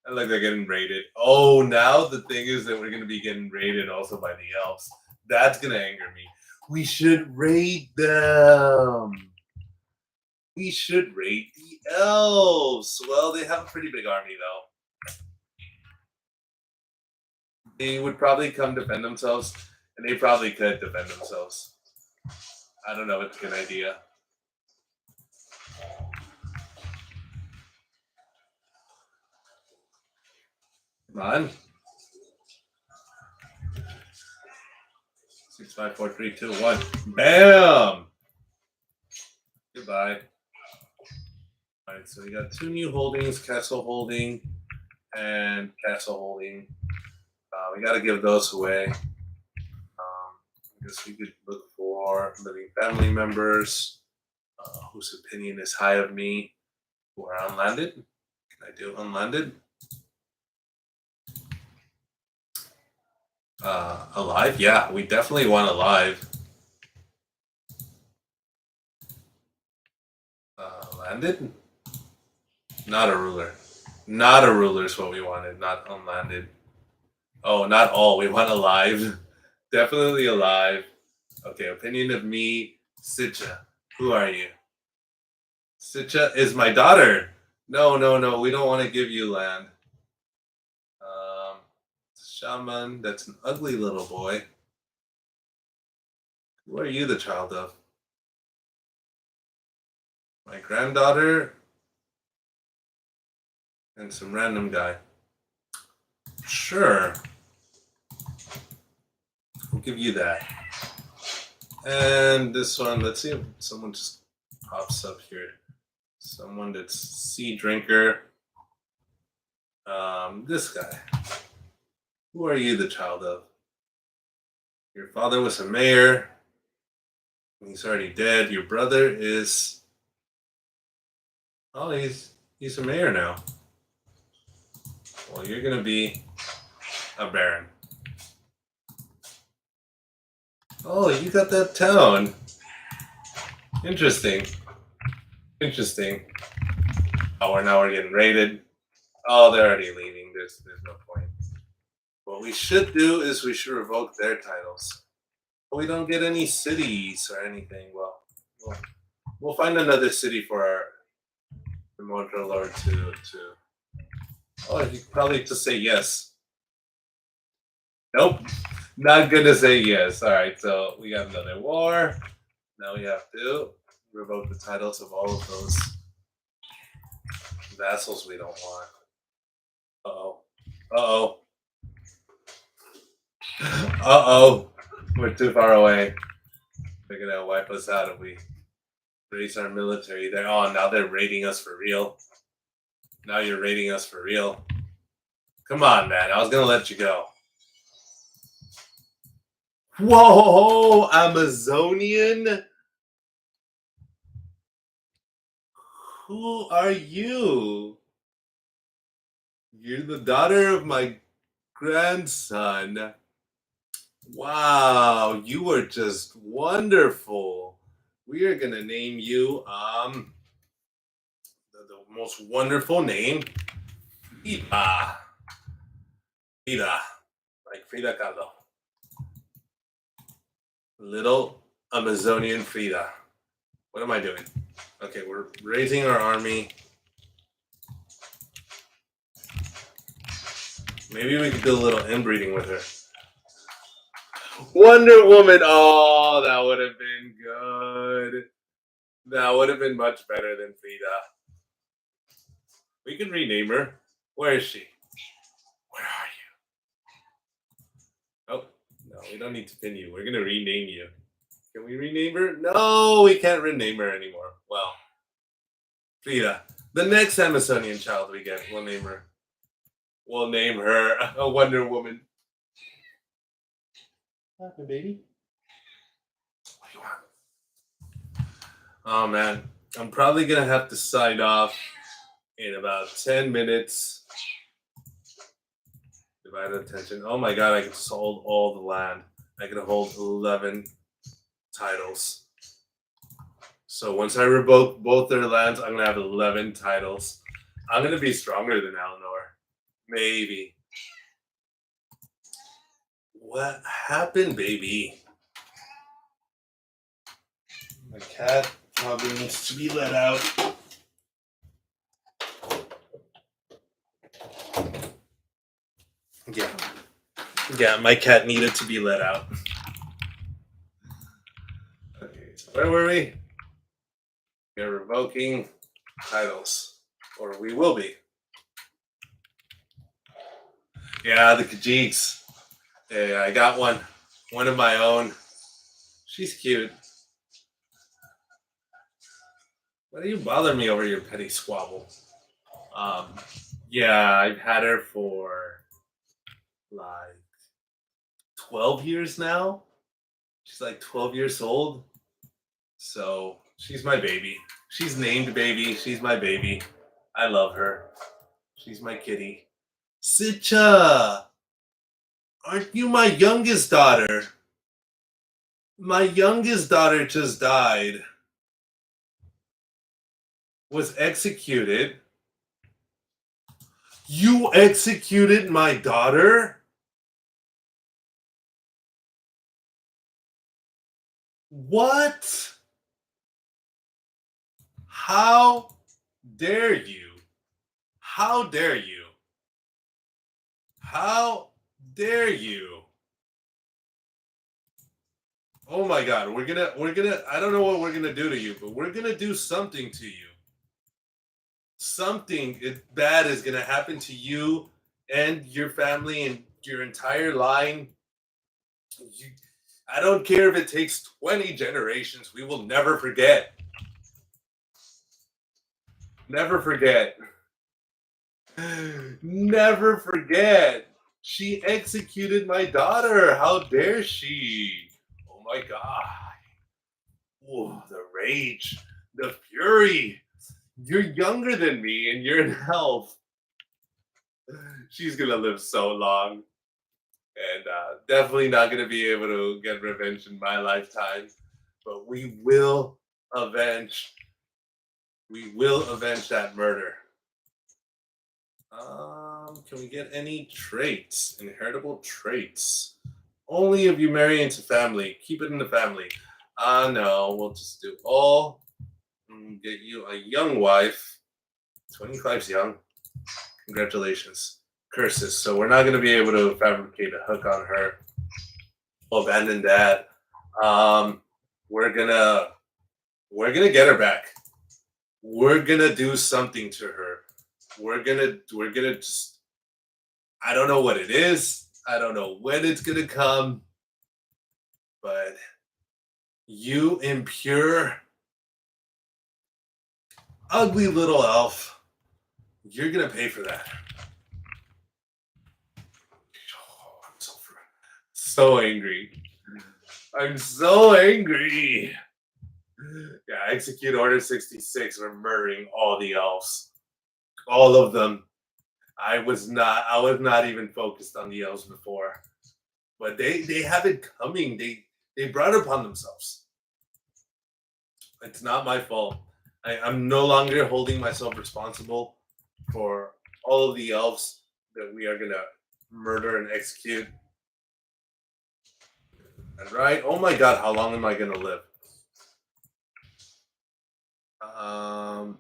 I like they're getting raided. Oh, now the thing is that we're going to be getting raided also by the elves. That's going to anger me. We should raid them. We should raid the elves. Well, they have a pretty big army, though. They would probably come defend themselves, and they probably could defend themselves. I don't know. It's a good idea. Come on. 6, 5, 4, 3, 2, 1. Bam! Goodbye. All right, so we got 2 new holdings, castle holding and castle holding. We got to give those away. I guess we could look for living family members whose opinion is high of me, who are unlanded. Can I do unlanded? Alive? Yeah, we definitely want alive. Landed? Not a ruler. Not a ruler is what we wanted, not unlanded. Oh, not all. We want alive. Definitely alive. Okay, opinion of me, Sitcha. Who are you? Sitcha is my daughter. No, no, no. We don't want to give you land. Um, Shaman, that's an ugly little boy. Who are you the child of? My granddaughter and some random guy. Sure, we'll give you that. And this one, let's see if someone just pops up here. Someone that's sea drinker. This guy. Who are you the child of? Your father was a mayor. He's already dead. Your brother is. Oh, he's a mayor now. Well, you're gonna be a baron. Oh, you got that town. Interesting. Interesting. Oh, we're getting raided. Oh, they're already leaving. There's no point. What we should do is we should revoke their titles. But we don't get any cities or anything. Well, we'll find another city for our immortal lord to. Oh, you probably just say yes. Nope, not gonna say yes. All right, so we got another war. Now we have to revoke the titles of all of those vassals we don't want. Uh-oh. Uh-oh. Uh-oh. We're too far away. They're gonna wipe us out if we raise our military there. Oh, now they're raiding us for real. Now you're raiding us for real. Come on, man. I was gonna let you go. Whoa, Amazonian? Who are you? You're the daughter of my grandson. Wow, you are just wonderful. We are gonna name you the most wonderful name, Frida. Frida, like Frida Kahlo. Little Amazonian Frida. What am I doing? Okay, we're raising our army. Maybe we could do a little inbreeding with her. Wonder Woman. Oh, that would have been good. That would have been much better than Frida. We can rename her. Where is she? Where are you? Oh, no, we don't need to pin you. We're going to rename you. Can we rename her? No, we can't rename her anymore. Well, Frida. The next Amazonian child we get, we'll name her. We'll name her a Wonder Woman. What happened, baby? What do you want? Oh, man. I'm probably going to have to sign off in about 10 minutes. Divided attention. Oh my god, I could hold all the land. I could hold 11 titles. So once I revoke both their lands, I'm going to have 11 titles. I'm going to be stronger than Eleanor. Maybe. What happened, baby? My cat probably needs to be let out. Yeah, my cat needed to be let out. Okay, so where were we? We're revoking titles. Or we will be. Yeah, the Khajiits. Yeah, I got one. One of my own. She's cute. Why do you bother me over your petty squabble? Yeah, I've had her for like 12 years now. She's like 12 years old. So she's my baby. She's named Baby. She's my baby. I love her. She's my kitty. Sitcha! Aren't you my youngest daughter? My youngest daughter just died, was executed. You executed my daughter? What? How dare you? How dare you? How dare you? Oh my god, we're gonna I don't know what we're gonna do to you, but we're gonna do something to you. Something bad is gonna happen to you and your family and your entire line. You, I don't care if it takes 20 generations, we will never forget. Never forget. Never forget. She executed my daughter. How dare she? Oh my god. Oh, the rage, the fury. You're younger than me and you're in health. She's gonna live so long. And definitely not gonna be able to get revenge in my lifetime. But avenge. We will avenge that murder. Can we get any traits? Inheritable traits. Only if you marry into family. Keep it in the family. No, we'll just do all. Get you a young wife. 25's young. Congratulations. Curses. So we're not going to be able to fabricate a hook on her. We'll abandon that. We're gonna get her back. We're gonna do something to her. We're gonna just. I don't know what it is. I don't know when it's gonna come. But you impure, ugly little elf, you're gonna pay for that. Oh, I'm so angry. I'm so angry. Yeah, execute Order 66. We're murdering all the elves. All of them. I was not even focused on the elves before. But they have it coming. They brought it upon themselves. It's not my fault. I'm no longer holding myself responsible for all of the elves that we are gonna murder and execute. And right? Oh my god, how long am I gonna live? Um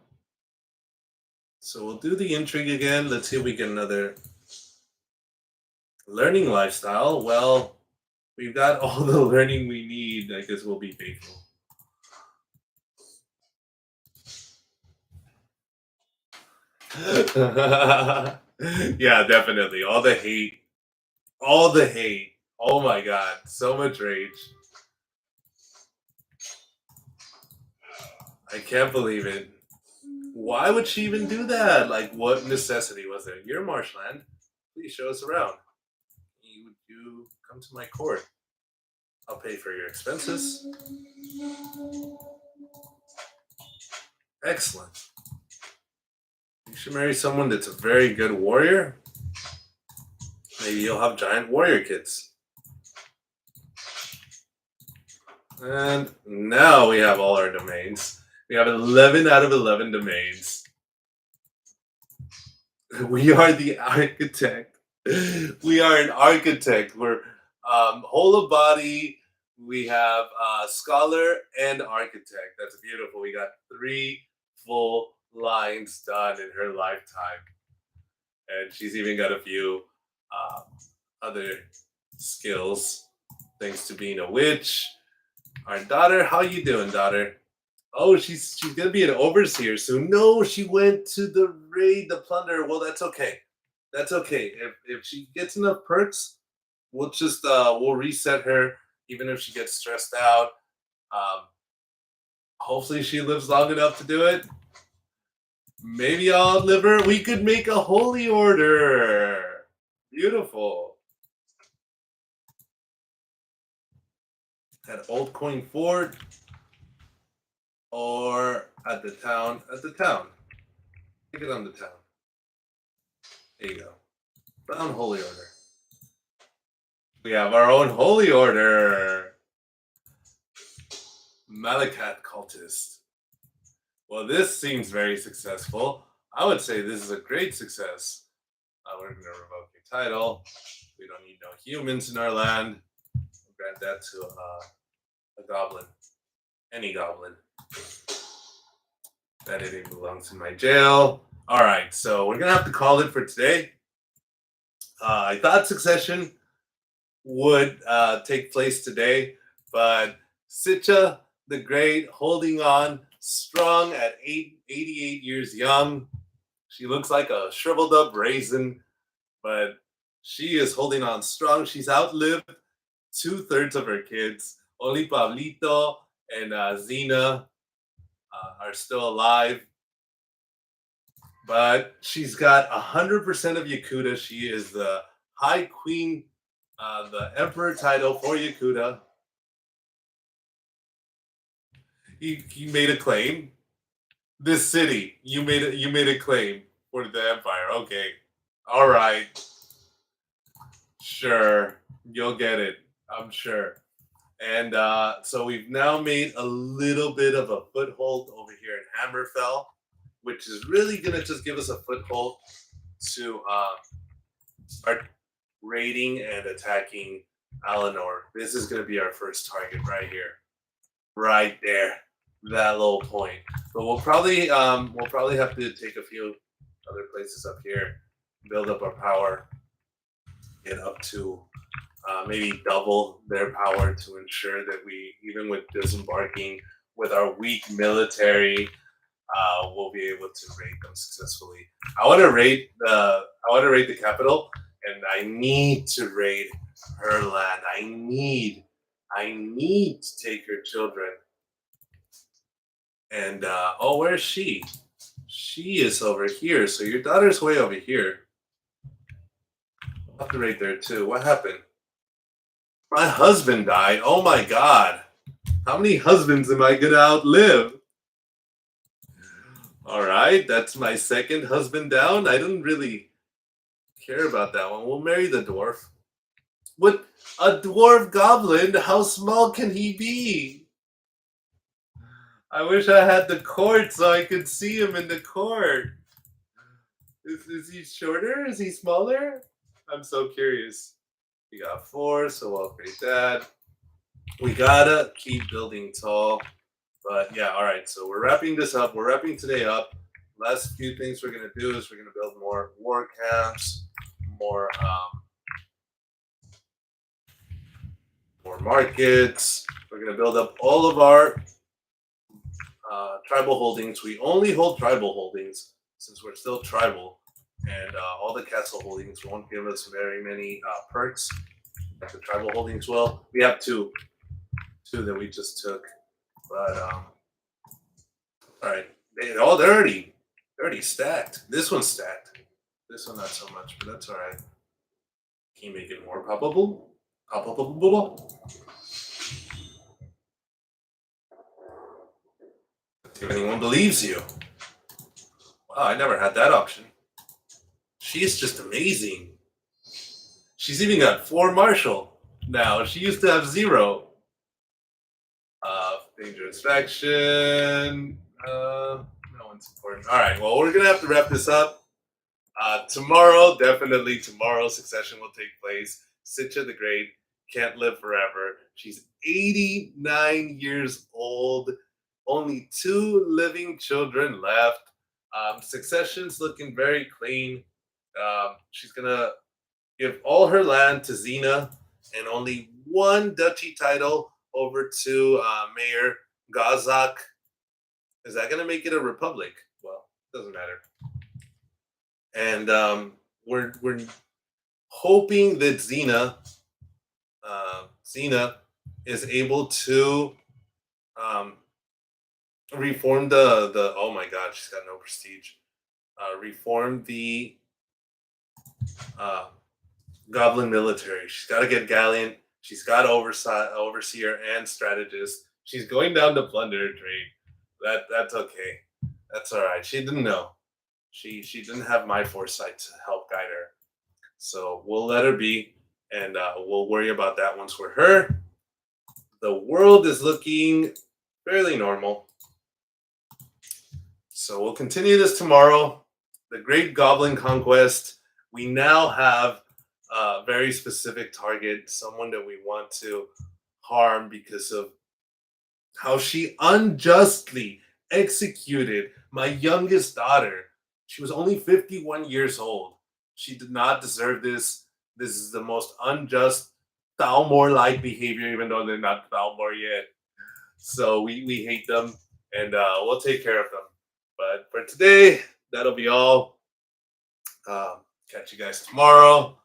so we'll do the intrigue again. Let's see if we get another learning lifestyle. Well, we've got all the learning we need. I guess we'll be faithful. Yeah, definitely. All the hate. All the hate. Oh my god. So much rage. I can't believe it. Why would she even do that? Like, what necessity was there? You're marshland. Please show us around. Would you come to my court? I'll pay for your expenses. Excellent. You should marry someone that's a very good warrior. Maybe you'll have giant warrior kids. And now we have all our domains. We have 11 out of 11 domains. We are the architect. We are an architect. We're whole of body. We have scholar and architect. That's beautiful. We got 3 full lines done in her lifetime, and she's even got a few other skills thanks to being a witch. Our daughter, how you doing, daughter? Oh, she's gonna be an overseer soon. No, she went to the raid, the plunder. Well, that's okay. That's okay. If she gets enough perks, we'll reset her. Even if she gets stressed out, um, hopefully she lives long enough to do it. Maybe I'll outlive her. We could make a holy order. Beautiful. At Old Coin Fort or at the town. At the town. Take it on the town. There you go. Brown Holy Order. We have our own holy order, Malakat cultist. Well, this seems very successful. I would say this is a great success. We're going to revoke your title. We don't need no humans in our land. Grant that to a goblin, any goblin. That it belongs in my jail. All right, so we're gonna have to call it for today. I thought succession would take place today, but Sitcha the Great holding on strong at 88 years young. She looks like a shriveled up raisin, but she is holding on strong. She's outlived two-thirds of her kids. Only Pablito and Zena are still alive, but she's got 100% of Yakuda. She is the High Queen, the Emperor title for Yakuda. He made a claim. This city, you made a claim for the Empire. Okay, all right, sure, you'll get it. I'm sure. And so we've now made a little bit of a foothold over here in Hammerfell, which is really going to just give us a foothold to start raiding and attacking Eleanor. This is going to be our first target right here, right there, that little point. But we'll probably have to take a few other places up here, build up our power, get up to maybe double their power to ensure that we, even with disembarking with our weak military, we'll be able to raid them successfully. I want to raid the capital, and I need to raid her land. I need to take her children. And oh, where's she? She is over here. So your daughter's way over here. I'll have to raid there too. What happened? My husband died. Oh my god. How many husbands am I gonna outlive? Alright, that's my second husband down. I didn't really care about that one. We'll marry the dwarf. What? A dwarf goblin? How small can he be? I wish I had the court so I could see him in the court. Is he shorter? Is he smaller? I'm so curious. We got 4, so we'll upgrade that. We gotta keep building tall. But yeah, all right. So we're wrapping this up. We're wrapping today up. Last few things we're gonna do is we're gonna build more war camps, more markets. We're gonna build up all of our tribal holdings. We only hold tribal holdings since we're still tribal, and all the castle holdings won't give us very many perks like the tribal holdings will. We have two that we just took, but all right. They're already stacked. This one's stacked. This one not so much, but that's all right. Can you make it more probable? Probable. If anyone believes you. Wow, I never had that option. She's just amazing. She's even got 4 martial now. She used to have 0. Dangerous faction. No one's important. All right. Well, we're gonna have to wrap this up. Definitely tomorrow, succession will take place. Sitcha the Great can't live forever. She's 89 years old. Only 2 living children left. Succession's looking very clean. She's gonna give all her land to Xena and only 1 duchy title over to Mayor Gazak. Is that gonna make it a republic? Well, doesn't matter. And we're hoping that Xena is able to reform the. Oh my God, she's got no prestige. Reform the goblin military. She's got to get gallant. She's got overseer and strategist. She's going down to plunder trade. That's okay. That's all right. She didn't know. She didn't have my foresight to help guide her. So we'll let her be. and we'll worry about that once we're her. The world is looking fairly normal. So we'll continue this tomorrow. The Great Goblin Conquest. We now have a very specific target, someone that we want to harm because of how she unjustly executed my youngest daughter. She was only 51 years old. She did not deserve this. This is the most unjust, Thalmor like behavior, even though they're not Thalmor yet. So we hate them and we'll take care of them. But for today, that'll be all. Catch you guys tomorrow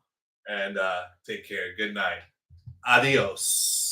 and take care. Good night. Adios.